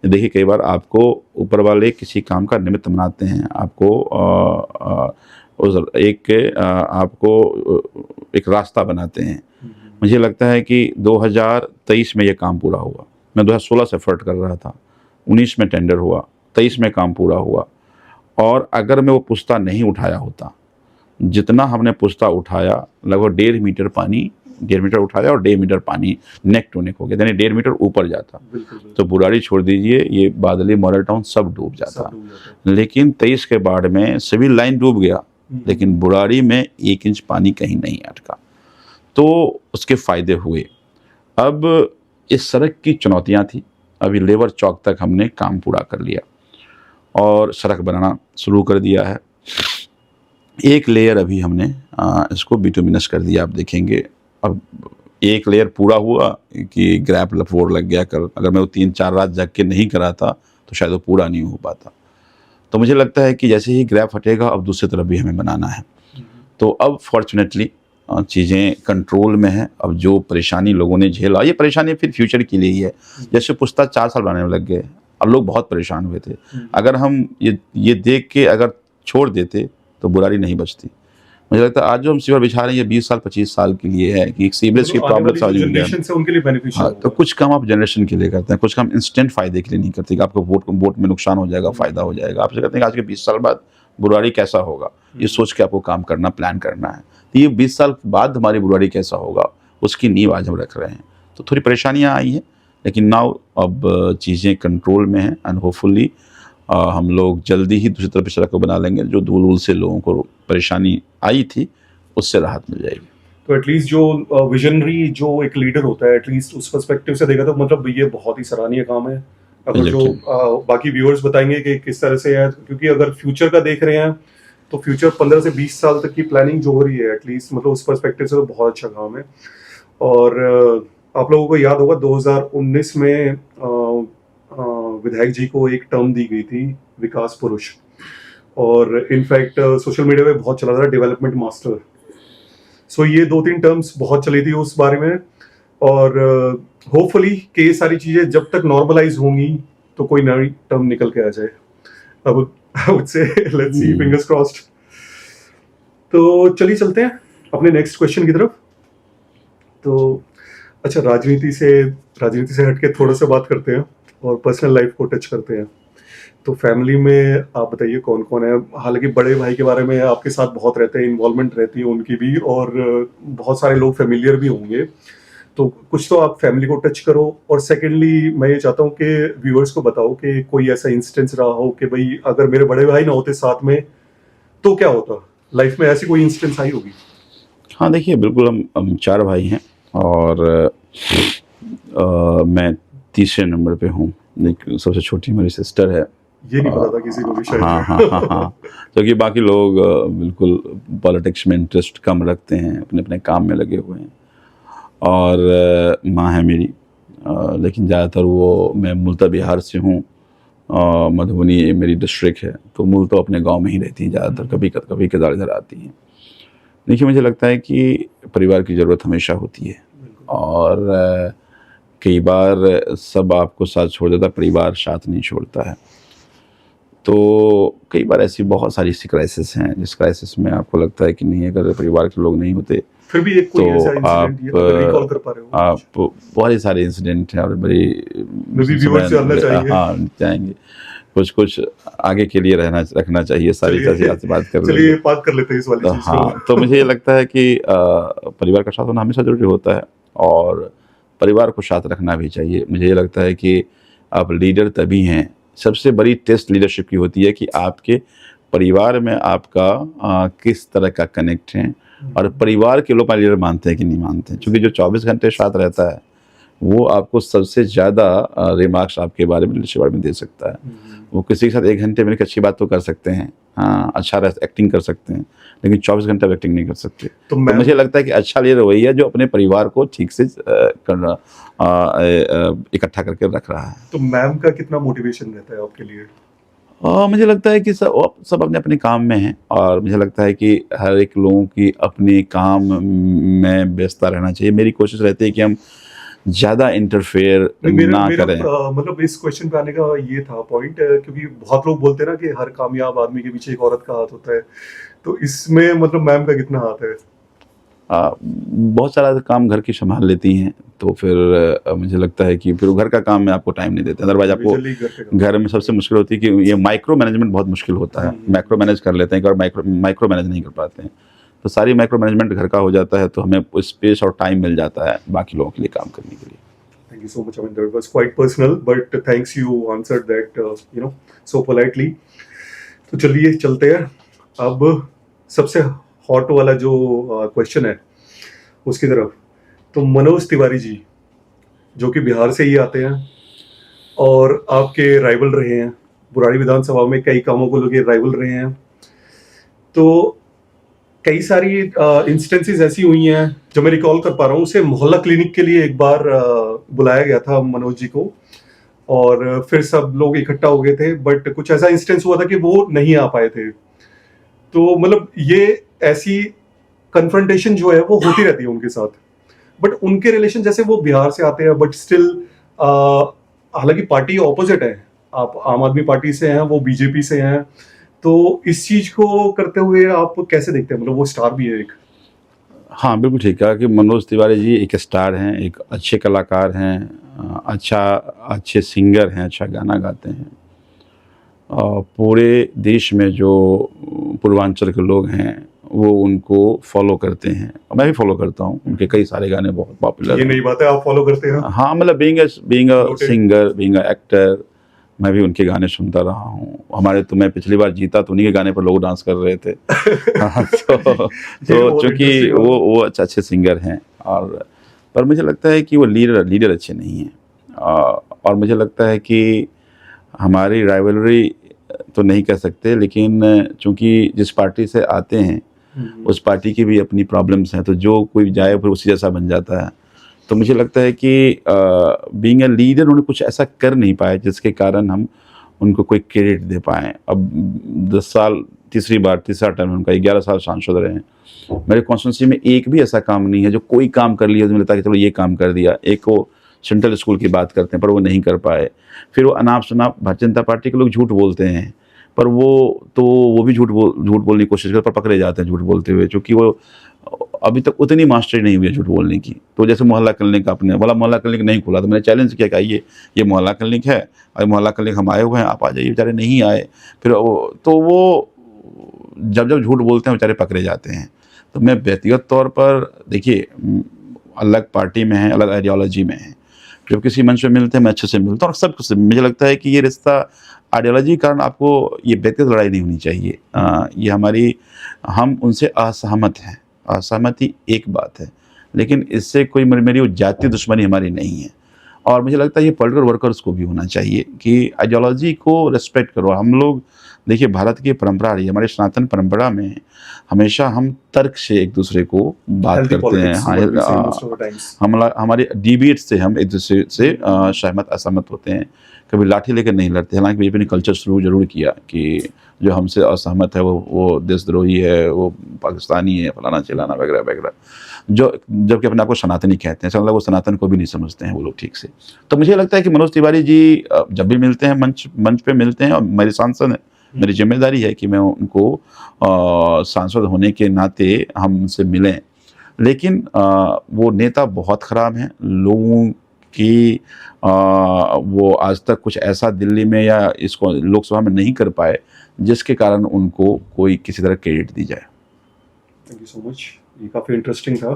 Speaker 2: देखिए कई बार आपको ऊपर वाले किसी काम का निमित्त बनाते हैं, आपको एक रास्ता बनाते हैं। मुझे लगता है कि 2023 में ये काम पूरा हुआ। मैं 2016 से एफर्ट कर रहा था, 19 में टेंडर हुआ, 23 में काम पूरा हुआ। और अगर मैं वो पुश्ता नहीं उठाया होता, जितना हमने पुश्ता उठाया, लगभग 1.5 मीटर पानी, 1.5 मीटर उठाया और 1.5 मीटर पानी नेक टू नेक हो गया, यानी 1.5 मीटर ऊपर जाता। तो बुराड़ी छोड़ दीजिए, ये बादली, मॉडल टाउन सब डूब जाता। लेकिन 23 के बाढ़ में सिविल लाइन डूब गया, लेकिन बुराड़ी में 1 इंच पानी कहीं नहीं अटका। तो उसके फ़ायदे हुए। अब इस सड़क की चुनौतियाँ थी। अभी लेबर चौक तक हमने काम पूरा कर लिया और सड़क बनाना शुरू कर दिया है। एक लेयर अभी हमने इसको बिटुमिनस कर दिया, आप देखेंगे। अब एक लेयर पूरा हुआ कि ग्रैप लफोर लग गया। अगर मैं वो 3-4 रात जग के नहीं करा था तो शायद वो पूरा नहीं हो पाता। तो मुझे लगता है कि जैसे ही ग्रैप हटेगा, अब दूसरी तरफ भी हमें बनाना है। तो अब फॉर्चुनेटली चीज़ें कंट्रोल में हैं। अब जो परेशानी लोगों ने झेला, ये परेशानी फिर फ्यूचर के लिए ही है। जैसे पुश्ता 4 साल बनाने में लग गए, अब लोग बहुत परेशान हुए थे। अगर हम ये देख के अगर छोड़ देते तो बुराड़ी नहीं बचती। मुझे लगता है आज जो हम सीवर बिछा रहे हैं ये 20 साल 25 साल के लिए है कि सीवरेज की प्रॉब्लम सॉल्व हो गया।
Speaker 1: उनके लिए बेनिफिशियल।
Speaker 2: हाँ, तो कुछ काम आप जनरेशन के लिए करते हैं, कुछ काम इंस्टेंट फ़ायदे के लिए नहीं करते कि आपको वोट में नुकसान हो जाएगा, फ़ायदा हो जाएगा। आपसे कहते हैं कि आज के 20 साल बाद बुराड़ी कैसा होगा, ये सोच के आपको काम करना, प्लान करना है। तो ये 20 साल बाद हमारी बुराड़ी कैसा होगा, उसकी नींव आज हम रख रहे हैं। तो थोड़ी परेशानियाँ आई हैं, लेकिन नाउ अब चीज़ें कंट्रोल में हैं एंड होपफुली हम लोग जल्दी ही दूसरी तरफ सड़क को बना लेंगे। जो धूल वूल से लोगों को परेशानी आई थी उससे राहत मिल जाएगी।
Speaker 1: तो एटलीस्ट जो विजनरी जो एक लीडर होता है, एटलीस्ट उस पर्सपेक्टिव से देखा तो मतलब ये बहुत ही सराहनीय काम है। अगर जो बाकी व्यूअर्स बताएंगे कि किस तरह से है, क्योंकि अगर फ्यूचर का देख रहे हैं तो फ्यूचर 15 से 20 साल तक की प्लानिंग जो हो रही है, एटलीस्ट मतलब उस पर्सपेक्टिव से तो बहुत अच्छा काम है। और आप लोगों को याद होगा 2019 में विधायक जी को एक टर्म दी गई थी, विकास पुरुष, और इनफैक्ट सोशल मीडिया पे बहुत चला था डेवलपमेंट मास्टर। सो ये 2-3 टर्म्स बहुत चली थी उस बारे में। और होपफुली कि ये सारी चीजें जब तक नॉर्मलाइज होंगी तो कोई नई टर्म निकल के आ जाए। अब आई वुड से लेट्स सी, फिंगर्स क्रॉस्ड। तो चलिए चलते हैं अपने नेक्स्ट क्वेश्चन की तरफ। तो अच्छा, राजनीति से हटके थोड़ा सा बात करते हैं और पर्सनल लाइफ को टच करते हैं। तो फैमिली में आप बताइए कौन कौन है? हालांकि बड़े भाई के बारे में आपके साथ बहुत रहते हैं, इन्वॉल्वमेंट रहती है उनकी भी, और बहुत सारे लोग फेमिलियर भी होंगे, तो कुछ तो आप फैमिली को टच करो। और सेकेंडली मैं ये चाहता हूँ कि व्यूअर्स को बताओ कि कोई ऐसा इंस्टेंस रहा हो कि भाई अगर मेरे बड़े भाई ना होते साथ में तो क्या होता लाइफ में, ऐसी कोई इंस्टेंस आई होगी?
Speaker 2: हाँ देखिए, बिल्कुल हम 4 भाई हैं और मैं तीसरे नंबर पे हूँ। सबसे छोटी मेरी सिस्टर है।
Speaker 1: ये नहीं पता था किसी को भी शायद।
Speaker 2: हाँ क्योंकि बाकी लोग बिल्कुल पॉलिटिक्स में इंटरेस्ट कम रखते हैं, अपने अपने काम में लगे हुए हैं। और माँ है मेरी, लेकिन ज़्यादातर वो, मैं मूलतः बिहार से हूँ, मधुबनी मेरी डिस्ट्रिक्ट है, तो मूलतः अपने गांव में ही रहती हैं ज़्यादातर, कभी कदार इधर आती हैं। देखिए, मुझे लगता है कि परिवार की ज़रूरत हमेशा होती है, और कई बार सब आपको साथ छोड़ देता, परिवार साथ नहीं छोड़ता है। तो कई बार ऐसी बहुत सारी सी क्राइसिस हैं जिस क्राइसिस में आपको लगता है कि नहीं, अगर परिवार के लोग नहीं होते
Speaker 1: फिर भी एक कोई
Speaker 2: तो
Speaker 1: ऐसा इंसिडेंट ये अगर रिकॉल कर पा रहे हो
Speaker 2: आप, बहुत ही सारे इंसिडेंट हैं और बड़ी
Speaker 1: व्यूअर्स जानना चाहिए।
Speaker 2: हाँ चाहेंगे, कुछ आगे के लिए रखना चाहिए, सारी चीज़ें बात कर
Speaker 1: चलिए
Speaker 2: लेंगे।
Speaker 1: बात कर लेते हैं इस वाली चीज को।
Speaker 2: हाँ, तो मुझे ये लगता है कि परिवार का साथ होना हमेशा जरूरी होता है, और परिवार को साथ रखना भी चाहिए। मुझे ये लगता है कि आप लीडर तभी हैं, सबसे बड़ी टेस्ट लीडरशिप की होती है कि आपके परिवार में आपका किस तरह का कनेक्ट है, और परिवार के लोग लीडर मानते हैं कि नहीं मानते हैं। क्योंकि जो 24 घंटे साथ रहता है वो आपको सबसे ज़्यादा रिमार्क्स आपके बारे में, लीडरशिप बारे में दे सकता है। वो किसी के साथ 1 घंटे में अच्छी बात तो कर सकते हैं, हाँ अच्छा एक्टिंग कर सकते हैं, लेकिन 24 घंटे एक्टिंग नहीं कर सकते। तो मुझे लगता है कि अच्छा लीडर वही है जो अपने परिवार को ठीक से इकट्ठा करके रख रहा है।
Speaker 1: तो मैम का कितना मोटिवेशन रहता है आपके लिए?
Speaker 2: मुझे लगता है कि सब अपने अपने काम में हैं, और मुझे लगता है कि हर एक लोगों की अपने काम में व्यस्तता रहना चाहिए। मेरी कोशिश रहती है कि हम ज़्यादा इंटरफेयर ना करें।
Speaker 1: मतलब इस क्वेश्चन पे आने का ये था पॉइंट, क्योंकि बहुत लोग बोलते हैं ना कि हर कामयाब आदमी के पीछे एक औरत का हाथ होता है, तो इसमें मतलब मैम का कितना हाथ है?
Speaker 2: बहुत सारा काम घर की संभाल लेती हैं, तो फिर मुझे लगता है कि फिर घर का काम में आपको टाइम नहीं देते। अदरवाइज आपको घर में सबसे मुश्किल होती है कि ये माइक्रो मैनेजमेंट बहुत मुश्किल होता है। माइक्रो मैनेज कर लेते हैं और माइक्रो मैनेज नहीं कर पाते हैं, तो सारी माइक्रो मैनेजमेंट घर का हो जाता है, तो हमें स्पेस और टाइम मिल जाता है बाकी लोगों के लिए काम करने के लिए।
Speaker 1: Thank you so much. I mean, that was quite personal, but thanks you answered that, so politely. तो चलिए चलते हैं अब सबसे हॉट वाला जो क्वेश्चन है उसकी तरफ। तो मनोज तिवारी जी, जो कि बिहार से ही आते हैं और आपके राइवल रहे हैं, बुराड़ी विधानसभा में कई कामों को लेकर राइवल रहे हैं, तो कई सारी इंस्टेंसेस ऐसी हुई हैं जो मैं रिकॉल कर पा रहा हूँ। उसे मोहल्ला क्लिनिक के लिए एक बार बुलाया गया था मनोज जी को, और फिर सब लोग इकट्ठा हो गए थे, बट कुछ ऐसा इंस्टेंस हुआ था कि वो नहीं आ पाए थे। तो मतलब ये ऐसी कन्फ्रंटेशन जो है वो होती रहती है उनके साथ, बट उनके रिलेशन, जैसे वो बिहार से आते हैं बट स्टिल, हालांकि पार्टी ऑपोजिट है, आप आम आदमी पार्टी से हैं, वो बीजेपी से हैं, तो इस चीज को करते हुए आप कैसे देखते हैं? मतलब वो स्टार भी है एक।
Speaker 2: हाँ बिल्कुल ठीक है कि मनोज तिवारी जी एक स्टार हैं, एक अच्छे कलाकार हैं, अच्छे सिंगर हैं, अच्छा गाना गाते हैं। पूरे देश में जो पूर्वांचल के लोग हैं वो उनको फॉलो करते हैं, मैं भी फॉलो करता हूँ, उनके कई सारे गाने बहुत पॉपुलर
Speaker 1: ये नहीं बात है, आप फॉलो करते हैं?
Speaker 2: हाँ, मतलब being a singer, being a actor, मैं भी उनके गाने सुनता रहा हूँ। हमारे तो, मैं पिछली बार जीता तो उन्हीं के गाने पर लोग डांस कर रहे थे। तो चूँकि वो अच्छे सिंगर हैं, और पर मुझे लगता है कि वो लीडर अच्छे नहीं हैं, और मुझे लगता है कि हमारी राइवलरी तो नहीं कह सकते, लेकिन चूँकि जिस पार्टी से आते हैं उस पार्टी की भी अपनी प्रॉब्लम्स हैं, तो जो कोई जाए फिर उसी जैसा बन जाता है। तो मुझे लगता है कि बीइंग अ लीडर उन्होंने कुछ ऐसा कर नहीं पाए जिसके कारण हम उनको कोई क्रेडिट दे पाएँ। अब 10 साल, तीसरा टर्म उनका, 11 साल सांसद रहे हैं। मेरे कॉन्स्टिट्यूंसी में एक भी ऐसा काम नहीं है जो कोई काम कर लिया तो मुझे लगता है कि चलो ये काम कर दिया। एक वो सेंट्रल स्कूल की बात करते हैं पर वो नहीं कर पाए, फिर वो अनाप शनाप भारतीय जनता पार्टी के लोग झूठ बोलते हैं, पर वो भी झूठ बोलने की कोशिश करते पर पकड़े जाते हैं झूठ बोलते हुए, क्योंकि वो अभी तक उतनी मास्टरी नहीं हुई है झूठ बोलने की। तो जैसे मोहल्ला क्लिनिक, आपने बोला मोहल्ला क्लिनिक नहीं खुला, तो मैंने चैलेंज किया कि आइए ये मोहल्ला क्लिनिक है और मोहल्ला क्लिनिक हम आए हुए हैं, आप आ जाइए। बेचारे नहीं आए। फिर तो वो जब जब झूठ बोलते हैं बेचारे पकड़े जाते हैं। तो मैं व्यक्तिगत तौर पर, देखिए, अलग पार्टी में है, अलग आइडियोलॉजी में है, जब किसी मंच में मिलते हैं मैं अच्छे से मिलता हूँ और सब कुछ। मुझे लगता है कि ये रिश्ता आइडियोलॉजी के कारण आपको ये व्यक्तिगत लड़ाई नहीं होनी चाहिए। ये हम उनसे असहमत हैं, असहमति एक बात है, लेकिन इससे कोई मेरी वो जातीय दुश्मनी हमारी नहीं है। और मुझे लगता है ये पॉलिटिकल वर्कर्स को भी होना चाहिए कि आइडियोलॉजी को रिस्पेक्ट करो। हम लोग, देखिए, भारत की परंपरा रही है, हमारे सनातन परंपरा में हमेशा हम तर्क से एक दूसरे को बात करते हैं। हमारे डिबेट से हम एक दूसरे से सहमत असहमत होते हैं, कभी लाठी लेकर नहीं लड़ते। हालांकि बीजेपी ने कल्चर शुरू जरूर किया कि जो हमसे असहमत है वो देशद्रोही है, वो पाकिस्तानी है, फलाना चिलाना वगैरह वगैरह, जो जबकि अपने आप को सनातनी कहते हैं। ऐसा मतलब वो सनातन को भी नहीं समझते हैं वो लोग ठीक से। तो मुझे लगता है कि मनोज तिवारी जी जब भी मिलते हैं, मंच पे मिलते हैं, और मेरे सांसद हैं, मेरी जिम्मेदारी है कि मैं उनको सांसद होने के नाते हम उनसे मिलें। लेकिन वो नेता बहुत ख़राब हैं। लोगों की वो आज तक कुछ ऐसा दिल्ली में या इसको लोकसभा में नहीं कर पाए जिसके कारण उनको कोई किसी तरह क्रेडिट दी जाए।
Speaker 1: थैंक यू सो मच, ये काफ़ी इंटरेस्टिंग था।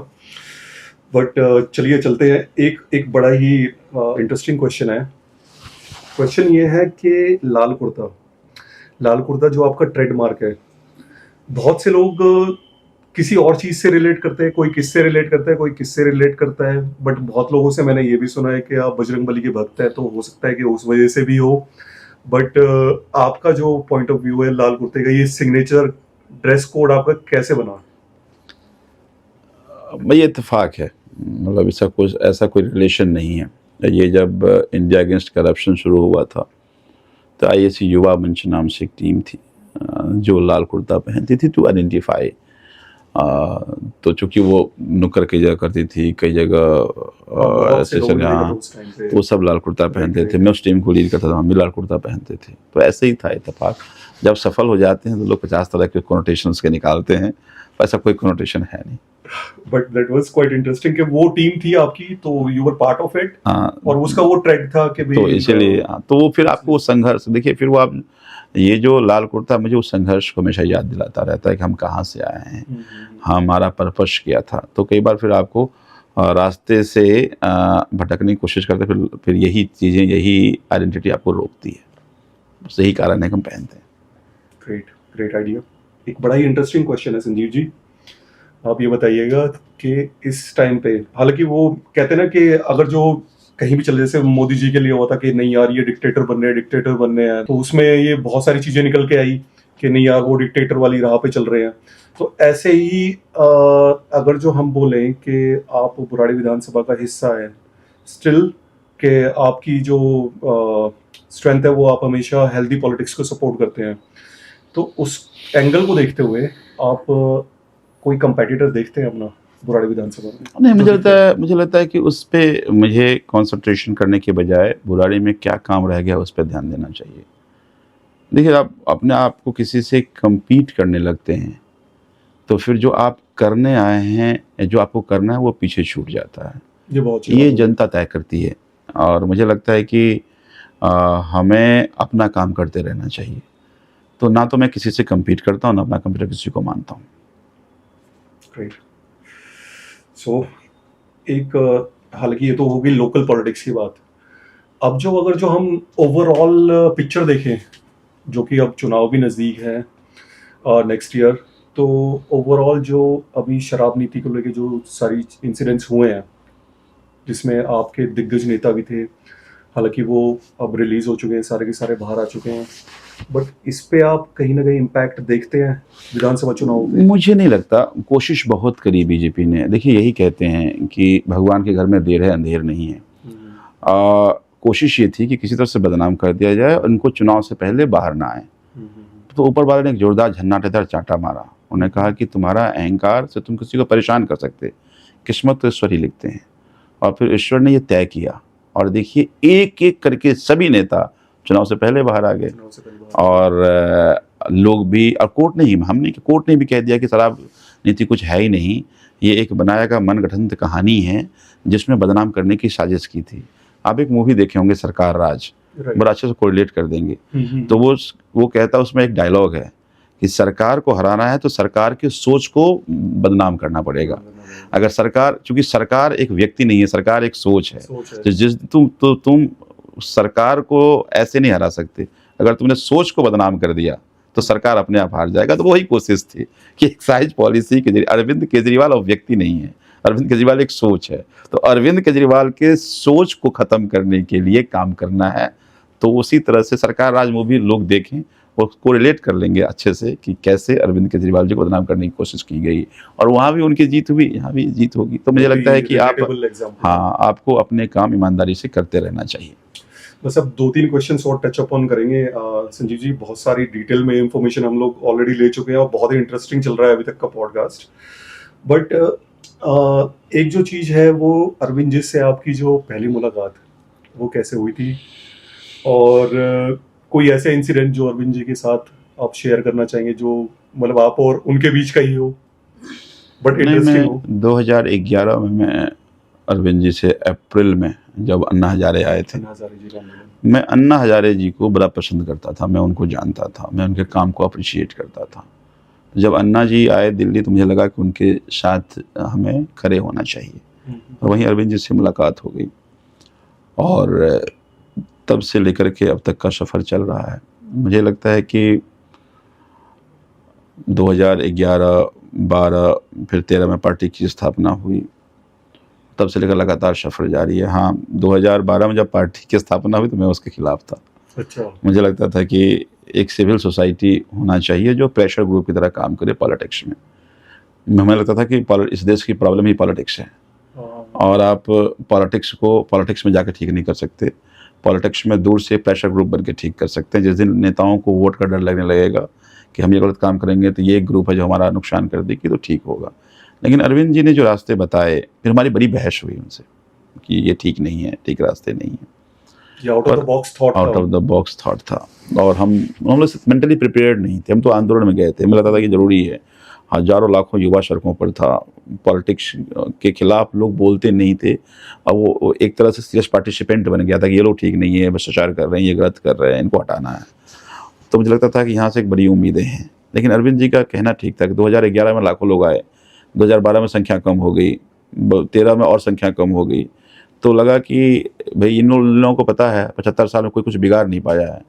Speaker 1: बट चलिए चलते हैं, एक बड़ा ही इंटरेस्टिंग क्वेश्चन है। क्वेश्चन ये है कि लाल कुर्ता जो आपका ट्रेडमार्क है, बहुत से लोग किसी और चीज से रिलेट करते हैं, कोई किससे रिलेट करता है, कोई किससे रिलेट करता है, बट बहुत लोगों से मैंने ये भी सुना है कि आप बजरंगबली के भक्त हैं, तो हो सकता है कि उस वजह से भी हो। बट आपका जो पॉइंट ऑफ व्यू है लाल कुर्ते का, ये सिग्नेचर ड्रेस कोड आपका कैसे बना?
Speaker 2: भाई इत्तेफाक है, मतलब ऐसा कोई रिलेशन नहीं है। ये जब इंडिया अगेंस्ट करप्शन शुरू हुआ था तो IAC युवा मंच नाम से एक टीम थी जो लाल कुर्ता पहनती थी टू आइडेंटिफाई। तो चूँकि वो नुक्कड़ कई जगह करती थी, कई जगह ऐसे वो सब लाल कुर्ता पहनते थे। मैं उस टीम को लीड करता था, हम भी लाल कुर्ता पहनते थे। तो ऐसे ही था इत्तेफाक। जब सफल हो जाते हैं तो लोग 50 तरह के कोनोटेशंस के निकालते हैं, ऐसा कोई कोनोटेशन है नहीं।
Speaker 1: But that was quite interesting कि वो टीम थी आपकी, तो you were part of it. और उसका वो ट्रेंड था कि
Speaker 2: तो इसीलिए तो वो फिर आपको वो संघर्ष, देखिए, फिर वो आप ये जो लाल कुर्ता मुझे उस संघर्ष को हमेशा याद दिलाता रहता है कि हम कहाँ से आए हैं, हमारा पर्पस क्या था। तो कई बार फिर आपको रास्ते से भटकने की कोशिश करते, फिर यही चीज़ें, यही आइडेंटिटी आपको रोकती है। सही कारण है कि हम पहनते हैं।
Speaker 1: Great idea. एक बड़ा ही इंटरेस्टिंग क्वेश्चन है संजीव जी, आप ये बताइएगा कि इस टाइम पे, हालांकि वो कहते हैं ना कि अगर जो कहीं भी चले, जैसे मोदी जी के लिए हुआ था कि नहीं यार ये डिक्टेटर बनने हैं, तो उसमें ये बहुत सारी चीजें निकल के आई कि नहीं यार वो डिक्टेटर वाली राह पे चल रहे हैं। तो ऐसे ही अगर जो हम बोलें कि आप बुराड़ी विधानसभा का हिस्सा है स्टिल, के आपकी जो स्ट्रेंथ है वो आप हमेशा हेल्दी पॉलिटिक्स को सपोर्ट करते हैं, तो उस एंगल को देखते हुए आप कोई कंपेटिटर देखते हैं अपना बुराड़ी विधानसभा में?
Speaker 2: नहीं, मुझे लगता है कि उस पर मुझे कंसंट्रेशन करने के बजाय बुराड़ी में क्या काम रह गया उस पर ध्यान देना चाहिए। देखिए, आप अपने आप को किसी से compete करने लगते हैं तो फिर जो आप करने आए हैं, जो आपको करना है, वो पीछे छूट जाता है। ये जनता तय करती है। और मुझे लगता है कि हमें अपना काम करते रहना चाहिए। तो ना तो मैं किसी से compete करता हूँ, ना अपना कंप्यूटर किसी को मानता हूँ।
Speaker 1: ग्रेट। सो एक हालांकि ये तो होगी लोकल पॉलिटिक्स की बात। अब जो अगर जो हम ओवरऑल पिक्चर देखें, जो कि अब चुनाव भी नज़दीक है नेक्स्ट ईयर, तो ओवरऑल जो अभी शराब नीति को लेके जो सारी इंसिडेंट्स हुए हैं, जिसमें आपके दिग्गज नेता भी थे, हालांकि वो अब रिलीज़ हो चुके हैं, सारे के सारे बाहर आ चुके हैं, बट इस पे आप कहीं ना कहीं इम्पैक्ट देखते हैं विधानसभा चुनाव में? मुझे
Speaker 2: नहीं लगता। कोशिश बहुत करी बीजेपी ने। देखिए, यही कहते हैं कि भगवान के घर में देर है अंधेर नहीं है। कोशिश ये थी कि किसी तरह से बदनाम कर दिया जाए और उनको चुनाव से पहले बाहर ना आए। तो ऊपर वाले ने एक जोरदार झन्नाटेदार चांटा मारा। उन्होंने कहा कि तुम्हारा अहंकार से तुम किसी को परेशान कर सकते, किस्मत तो ईश्वर ही लिखते हैं। और फिर ईश्वर ने ये तय किया, और देखिए एक एक करके सभी नेता चुनाव से पहले बाहर आ गए। और लोग भी, और कोर्ट ने भी कह दिया कि शराब नीति कुछ है ही नहीं, ये एक बनाया का मनगढ़ंत कहानी है जिसमें बदनाम करने की साजिश की थी। आप एक मूवी देखे होंगे सरकार राज, बड़ा अच्छे से कोरिलेट कर देंगे। तो वो कहता है, उसमें एक डायलॉग है कि सरकार को हराना है तो सरकार की सोच को बदनाम करना पड़ेगा। अगर सरकार, चूंकि सरकार एक व्यक्ति नहीं है, सरकार एक सोच है, तो जिस तुम सरकार को ऐसे नहीं हरा सकते। अगर तुमने सोच को बदनाम कर दिया तो सरकार अपने आप हार जाएगा। तो वही कोशिश थी कि एक्साइज पॉलिसी के जरिए, अरविंद केजरीवाल अब व्यक्ति नहीं है, अरविंद केजरीवाल एक सोच है, तो अरविंद केजरीवाल के सोच को ख़त्म करने के लिए काम करना है। तो उसी तरह से सरकार राज मूवी लोग देखें और कोरिलेट कर लेंगे अच्छे से कि कैसे अरविंद केजरीवाल जी को बदनाम करने की कोशिश की गई, और वहाँ भी उनकी जीत हुई, यहाँ भी जीत होगी। तो मुझे लगता है कि आपको अपने काम ईमानदारी से करते रहना चाहिए।
Speaker 1: बस अब 2-3 क्वेश्चंस और टच अपॉन करेंगे। संजीव जी, बहुत सारी डिटेल में इंफॉर्मेशन हम लोग ऑलरेडी ले चुके हैं और बहुत ही इंटरेस्टिंग चल रहा है अभी तक का पॉडकास्ट। बट एक जो चीज़ है वो अरविंद जी से आपकी जो पहली मुलाकात वो कैसे हुई थी, और कोई ऐसा इंसिडेंट जो अरविंद जी के साथ आप शेयर करना चाहेंगे जो मतलब आप और उनके बीच का ही हो बट इंटरेस्टिंग हो?
Speaker 2: 2011 में मैं अरविंद जी से अप्रैल में जब अन्ना हजारे आए थे, मैं अन्ना हजारे जी को बड़ा पसंद करता था, मैं उनको जानता था, मैं उनके काम को अप्रिशिएट करता था। जब अन्ना जी आए दिल्ली तो मुझे लगा कि उनके साथ हमें खड़े होना चाहिए, और वहीं अरविंद जी से मुलाकात हो गई, और तब से लेकर के अब तक का सफ़र चल रहा है। मुझे लगता है कि 2011, 12, फिर 13 में पार्टी की स्थापना हुई, तब से लेकर लगातार सफ़र जारी है। हाँ, 2012 में जब पार्टी की स्थापना हुई तो मैं उसके खिलाफ था।
Speaker 1: अच्छा।
Speaker 2: मुझे लगता था कि एक सिविल सोसाइटी होना चाहिए जो प्रेशर ग्रुप की तरह काम करे पॉलिटिक्स में। हमें लगता था कि इस देश की प्रॉब्लम ही पॉलिटिक्स है, और आप पॉलिटिक्स में जाकर ठीक नहीं कर सकते। पॉलिटिक्स में दूर से प्रेशर ग्रुप बन के ठीक कर सकते हैं। जिस दिन नेताओं को वोट का डर लगने लगेगा कि हम ये गलत काम करेंगे तो ये एक ग्रुप है जो हमारा नुकसान कर देगी, तो ठीक होगा। लेकिन अरविंद जी ने जो रास्ते बताए, फिर हमारी बड़ी बहस हुई उनसे कि ये ठीक नहीं है, ठीक रास्ते नहीं है,
Speaker 1: out of the
Speaker 2: box thought था। और हम लोग मेंटली प्रिपेयर्ड नहीं थे। हम तो आंदोलन में गए थे, हमें लगता था कि ज़रूरी है। हज़ारों लाखों युवा सड़कों पर था, पॉलिटिक्स के खिलाफ लोग बोलते नहीं थे। अब वो एक तरह से सीरियस पार्टिसिपेंट बन गया था कि ये लोग ठीक नहीं है, भ्रष्टाचार कर रहे हैं, ये गलत कर रहे हैं, इनको हटाना है। तो मुझे लगता था कि यहाँ से एक बड़ी उम्मीदें हैं। लेकिन अरविंद जी का कहना ठीक था कि 2011 में लाखों लोग आए, 2012 में संख्या कम हो गई, 13 में और संख्या कम हो गई। तो लगा कि भाई इन लोगों को पता है 75 साल में कोई कुछ बिगाड़ नहीं पाया है,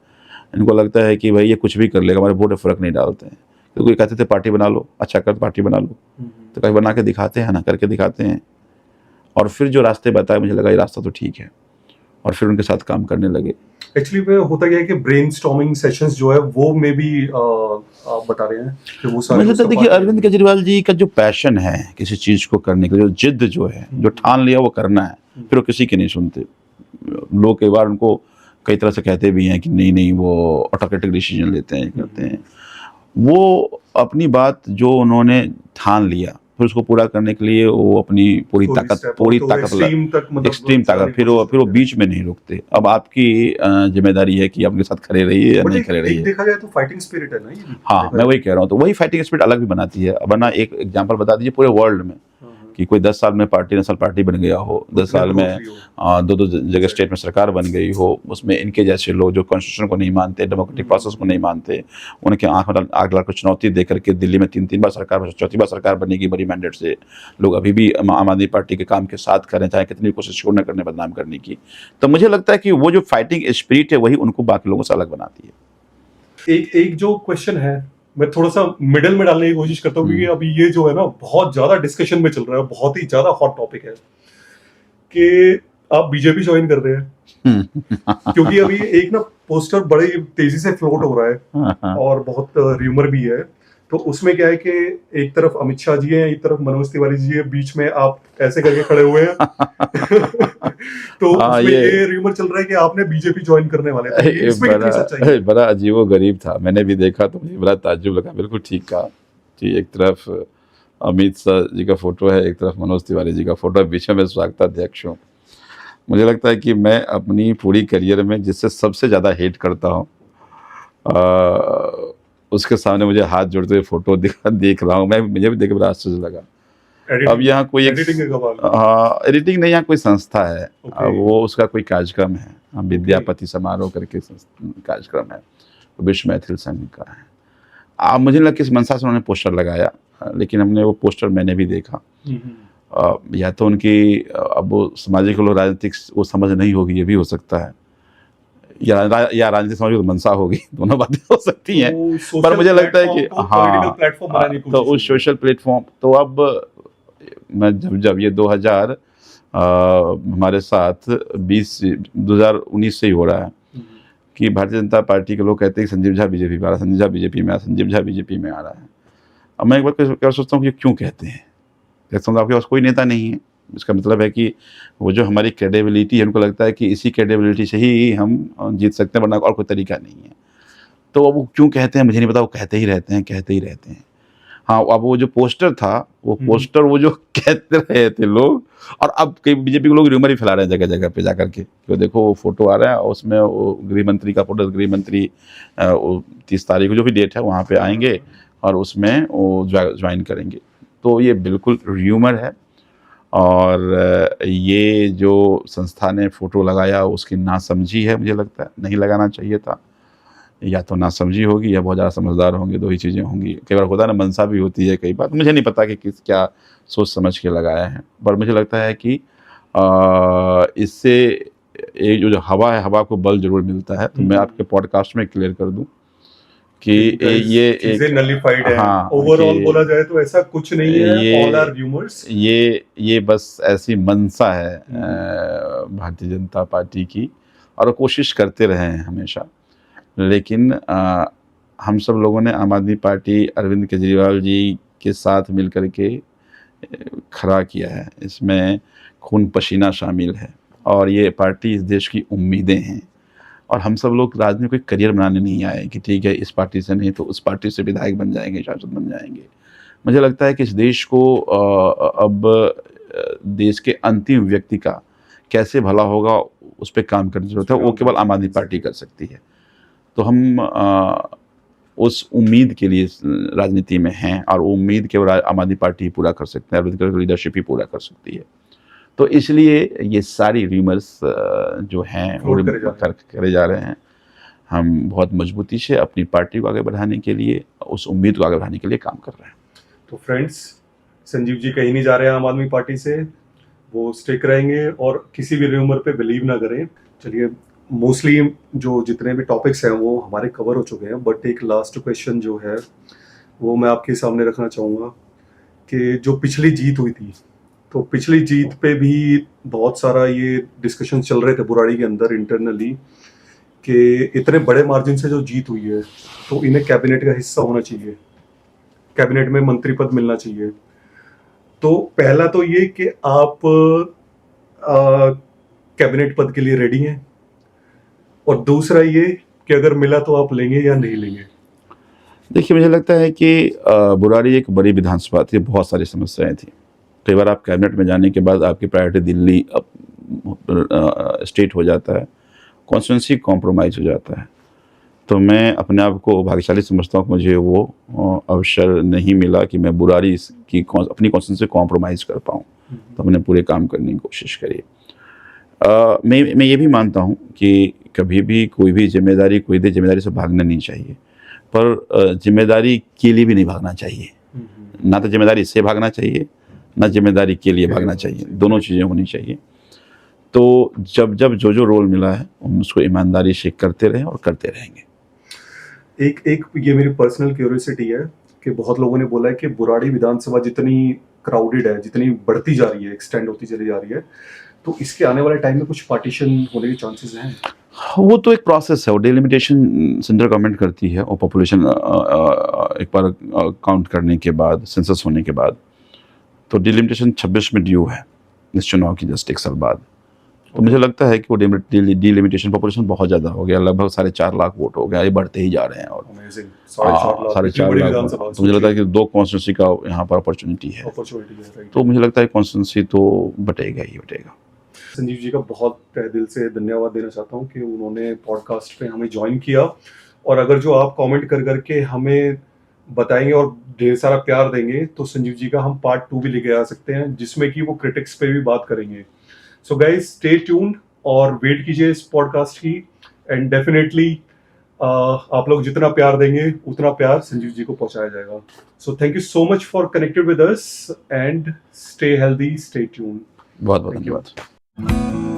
Speaker 2: इनको लगता है कि भाई ये कुछ भी कर लेगा, हमारे वोट में फ़र्क नहीं डालते हैं। तो कोई कहते थे पार्टी बना लो, अच्छा कर पार्टी बना लो, तो कहीं बना के दिखाते हैं ना, करके दिखाते हैं। और फिर जो रास्ते बताए मुझे लगा ये रास्ता तो ठीक है, और फिर उनके साथ काम करने लगे।
Speaker 1: एक्चुअली में होता क्या है कि ब्रेनस्टॉर्मिंग सेशंस जो है वो में भी आप बता रहे हैं कि वो सारे,
Speaker 2: मुझे तो देखिए अरविंद केजरीवाल जी का जो पैशन है किसी चीज़ को करने का, जो जिद जो है, जो ठान लिया वो करना है, फिर वो किसी की नहीं सुनते। लोग कई बार उनको कई तरह से कहते भी हैं कि नहीं वो ऑटोक्रेटिक डिसीजन लेते हैं, करते हैं। वो अपनी बात जो उन्होंने ठान लिया, फिर उसको पूरा करने के लिए वो अपनी पूरी ताकत एक्सट्रीम ताकत, फिर वो बीच में नहीं रुकते। अब आपकी जिम्मेदारी है कि आपके साथ खड़े रहिए या नहीं खड़े रहिए।
Speaker 1: देखा जाए तो फाइटिंग स्पिरिट है ना ये।
Speaker 2: हाँ, मैं वही कह रहा हूँ। तो वही फाइटिंग स्पिरिट अलग भी बनाती है। वरना एक एग्जांपल बता दीजिए पूरे वर्ल्ड में कि कोई 10 साल में पार्टी नेशनल पार्टी बन गया हो, 10 साल में 2 जगह स्टेट में सरकार बन गई हो, उसमें इनके जैसे लोग जो कॉन्स्टिट्यूशन को नहीं मानते, डेमोक्रेटिक प्रोसेस को नहीं मानते, उनके आंख में आग डालकर चुनौती दे करके दिल्ली में 3 बार सरकार, 4थी बार सरकार बनेगी बड़ी मैंडेट से, लोग अभी भी आम आदमी पार्टी के काम के साथ करें, चाहे कितनी कोशिश क्यों न करने बदनाम करने की। तो मुझे लगता है कि वो जो फाइटिंग स्पिरिट है वही उनको बाकी लोगों से अलग बनाती है।
Speaker 1: एक जो क्वेश्चन है मैं थोड़ा सा मिडल में डालने की कोशिश करता हूँ, क्योंकि अभी ये जो है ना बहुत ज्यादा डिस्कशन में चल रहा है, बहुत ही ज्यादा हॉट टॉपिक है कि आप बीजेपी ज्वाइन कर रहे हैं। क्योंकि अभी एक ना पोस्टर बड़ी तेजी से फ्लोट हो रहा है और बहुत र्यूमर भी है। तो उसमें क्या है कि एक तरफ अमित शाह जी हैं, एक तरफ मनोज तिवारी जी है, बीच में आप ऐसे करके खड़े हुए हैं। तो उसमें ये र्यूमर चल रहा है कि आपने बीजेपी ज्वाइन करने वाले थे। इसमें कितनी सच्चाई है?
Speaker 2: बड़ा अजीबोगरीब था, मैंने भी देखा तो मुझे बड़ा ताज्जुब लगा। बिल्कुल ठीक कहा कि एक तरफ अमित शाह जी का फोटो है, एक तरफ मनोज तिवारी जी का फोटो है, बीच में स्वागताध्यक्ष हूँ। मुझे लगता है कि मैं अपनी पूरी करियर में जिससे सबसे ज़्यादा हेट करता हूँ उसके सामने मुझे हाथ जोड़ते हुए फोटो देख रहा हूँ मैं, मुझे भी देख के बड़ा आश्चर्य लगा। अब यहाँ कोई
Speaker 1: एडिटिंग का कमाल।
Speaker 2: हाँ, एडिटिंग नहीं, यहाँ कोई संस्था है।
Speaker 1: Okay.
Speaker 2: अब वो उसका कोई कार्यक्रम है, विद्यापति समारोह करके कार्यक्रम है, विश्व मैथिल संघ का है। अब मुझे लगा किस मंशा से उन्होंने पोस्टर लगाया, लेकिन हमने वो पोस्टर मैंने भी देखा। या तो उनकी अब वो सामाजिक और राजनीतिक वो समझ नहीं होगी, ये भी हो सकता है, या राजनीतिक समझ तो मंशा होगी, दोनों बातें हो सकती हैं। पर मुझे लगता है कि हाँ, तो उस सोशल प्लेटफॉर्म, तो अब मैं जब ये 2000 हमारे साथ 2019 से ही हो रहा है कि भारतीय जनता पार्टी के लोग कहते हैं कि संजीव झा बीजेपी में आ रहा है, संजीव झा बीजेपी में आ, संजीव झा बीजेपी में आ रहा है। अब मैं एक बार क्या सोचता हूँ कि क्यों कहते हैं, कहता हूँ आपके पास कोई नेता नहीं है, इसका मतलब है कि वो जो हमारी क्रेडिबिलिटी है, उनको लगता है कि इसी क्रेडिबिलिटी से ही हम जीत सकते हैं, वरना और कोई तरीका नहीं है। तो अब वो क्यों कहते हैं मुझे नहीं पता, वो कहते ही रहते हैं। हाँ, अब वो जो पोस्टर था, वो पोस्टर वो जो कहते रहे थे लोग, और अब कई बीजेपी के लोग र्यूमर ही फैला रहे हैं जगह जगह पे जाकर के, तो देखो वो फोटो आ रहा है और उसमें वो गृह मंत्री का फोटो, गृह मंत्री 30 तारीख को जो भी डेट है वहाँ पे आएंगे और उसमें वो ज्वाइन करेंगे। तो ये बिल्कुल र्यूमर है, और ये जो संस्था ने फ़ोटो लगाया उसकी नासमझी है, मुझे लगता है नहीं लगाना चाहिए था, या तो नासमझी होगी या बहुत ज़्यादा समझदार होंगे, दो ही चीज़ें होंगी। कई बार होता है ना, मनसा भी होती है कई बार, मुझे नहीं पता कि क्या सोच समझ के लगाया है, पर मुझे लगता है कि इससे एक जो हवा है, हवा को बल जरूर मिलता है। तो मैं आपके पॉडकास्ट में क्लियर कर दूं कि ये
Speaker 1: चीजें नलिफाइड है।
Speaker 2: हाँ,
Speaker 1: ओवरऑल बोला जाए तो ऐसा कुछ नहीं है, ऑल आर र्यूमर्स।
Speaker 2: ये बस ऐसी मंशा है भारतीय जनता पार्टी की, और कोशिश करते रहे हैं हमेशा। लेकिन हम सब लोगों ने आम आदमी पार्टी अरविंद केजरीवाल जी के साथ मिलकर के खड़ा किया है, इसमें खून पसीना शामिल है, और ये पार्टी इस देश की उम्मीदें हैं। और हम सब लोग राजनीति में कोई करियर बनाने नहीं आए कि ठीक है इस पार्टी से नहीं तो उस पार्टी से विधायक बन जाएंगे, सांसद बन जाएंगे। मुझे लगता है कि इस देश को अब देश के अंतिम व्यक्ति का कैसे भला होगा उस पर काम करने की जरूरत है, वो केवल आम आदमी पार्टी कर सकती है। तो हम उस उम्मीद के लिए राजनीति में हैं, और वो उम्मीद केवल आम आदमी पार्टी ही पूरा कर सकते हैं, अरविंद केजरीवाल लीडरशिप ही पूरा कर सकती है। तो इसलिए ये सारी र्यूमर्स जो हैं वो करे जा रहे हैं। हम बहुत मजबूती से अपनी पार्टी को आगे बढ़ाने के लिए, उस उम्मीद को आगे बढ़ाने के लिए काम कर रहे हैं।
Speaker 1: तो फ्रेंड्स, संजीव जी कहीं नहीं जा रहे हैं आम आदमी पार्टी से, वो स्टिक रहेंगे और किसी भी र्यूमर पे बिलीव ना करें। चलिए, मोस्टली जो जितने भी टॉपिक्स हैं वो हमारे कवर हो चुके हैं, बट एक लास्ट क्वेश्चन जो है वो मैं आपके सामने रखना चाहूँगा कि जो पिछली जीत हुई थी, तो पिछली जीत पे भी बहुत सारा ये डिस्कशन चल रहे थे बुराड़ी के अंदर इंटरनली कि इतने बड़े मार्जिन से जो जीत हुई है तो इन्हें कैबिनेट का हिस्सा होना चाहिए, कैबिनेट में मंत्री पद मिलना चाहिए। तो पहला तो ये कि आप कैबिनेट पद के लिए रेडी हैं, और दूसरा ये कि अगर मिला तो आप लेंगे या नहीं लेंगे।
Speaker 2: देखिए, मुझे लगता है कि बुराड़ी एक बड़ी विधानसभा थी, बहुत सारी समस्याएं थी। कई बार आप कैबिनेट में जाने के बाद आपकी प्रायोरिटी दिल्ली स्टेट हो जाता है, कॉन्स्टिट्यूंसी कॉम्प्रोमाइज़ हो जाता है। तो मैं अपने आप को भाग्यशाली समझता हूँ कि मुझे वो अवसर नहीं मिला कि मैं बुराड़ी की अपनी कॉन्स्टिट्यूंसी कॉम्प्रोमाइज़ कर पाऊँ। तो हमने पूरे काम करने की कोशिश करी। मैं ये भी मानता हूँ कि कभी भी कोई भी जिम्मेदारी से भागना नहीं चाहिए, पर जिम्मेदारी के लिए भी नहीं भागना चाहिए। ना तो जिम्मेदारी से भागना चाहिए, ना जिम्मेदारी के लिए भागना चाहिए, दोनों चीज़ें होनी चाहिए। तो जब जो रोल मिला है हम उसको ईमानदारी से करते रहें और करते रहेंगे।
Speaker 1: एक ये मेरी पर्सनल क्यूरियोसिटी है कि बहुत लोगों ने बोला है कि बुराड़ी विधानसभा जितनी क्राउडेड है, जितनी बढ़ती जा रही है, एक्सटेंड होती चली जा रही है, तो इसके आने वाले टाइम में कुछ पार्टीशन होने के चांसेस हैं?
Speaker 2: वो तो एक प्रोसेस है, वो डिलिमिटेशन सेंट्रल गवर्नमेंट करती है, और पॉपुलेशन एक बार काउंट करने के बाद, सेंसस होने के बाद, तो डिलिमिटेशन 26 में ड्यू है इस चुनाव की जस्ट एक साल बाद। तो मुझे लगता है कि वो डिलिमिटेशन पॉपुलेशन बहुत ज़्यादा हो गया, लगभग 4.5 लाख वोट हो गया, ये बढ़ते ही जा रहे हैं। और 4.5 लाख, तो मुझे लगता है कि 2 कॉन्स्टिट्यूंसी का यहाँ पर अपॉर्चुनिटी है। तो मुझे लगता है कॉन्स्टिट्यूंसी तो बटेगा ही बटेगा।
Speaker 1: संजीव जी का बहुत तहे दिल से धन्यवाद देना चाहता हूँ कि उन्होंने पॉडकास्ट पे हमें ज्वाइन किया और अगर जो आप कमेंट कर करके हमें बताएंगे और ढेर सारा प्यार देंगे तो संजीव जी का हम पार्ट 2 भी लेके आ सकते हैं, जिसमें कि वो क्रिटिक्स पे भी बात करेंगे. सो गाइस, स्टे ट्यून्ड और वेट कीजिए इस पॉडकास्ट की. एंड डेफिनेटली आप लोग जितना प्यार देंगे उतना प्यार संजीव जी को पहुंचाया जाएगा. So thank you so much for connected with us and stay healthy, stay tuned.
Speaker 2: बहुत बहुत
Speaker 1: Thank you.
Speaker 2: धन्यवाद.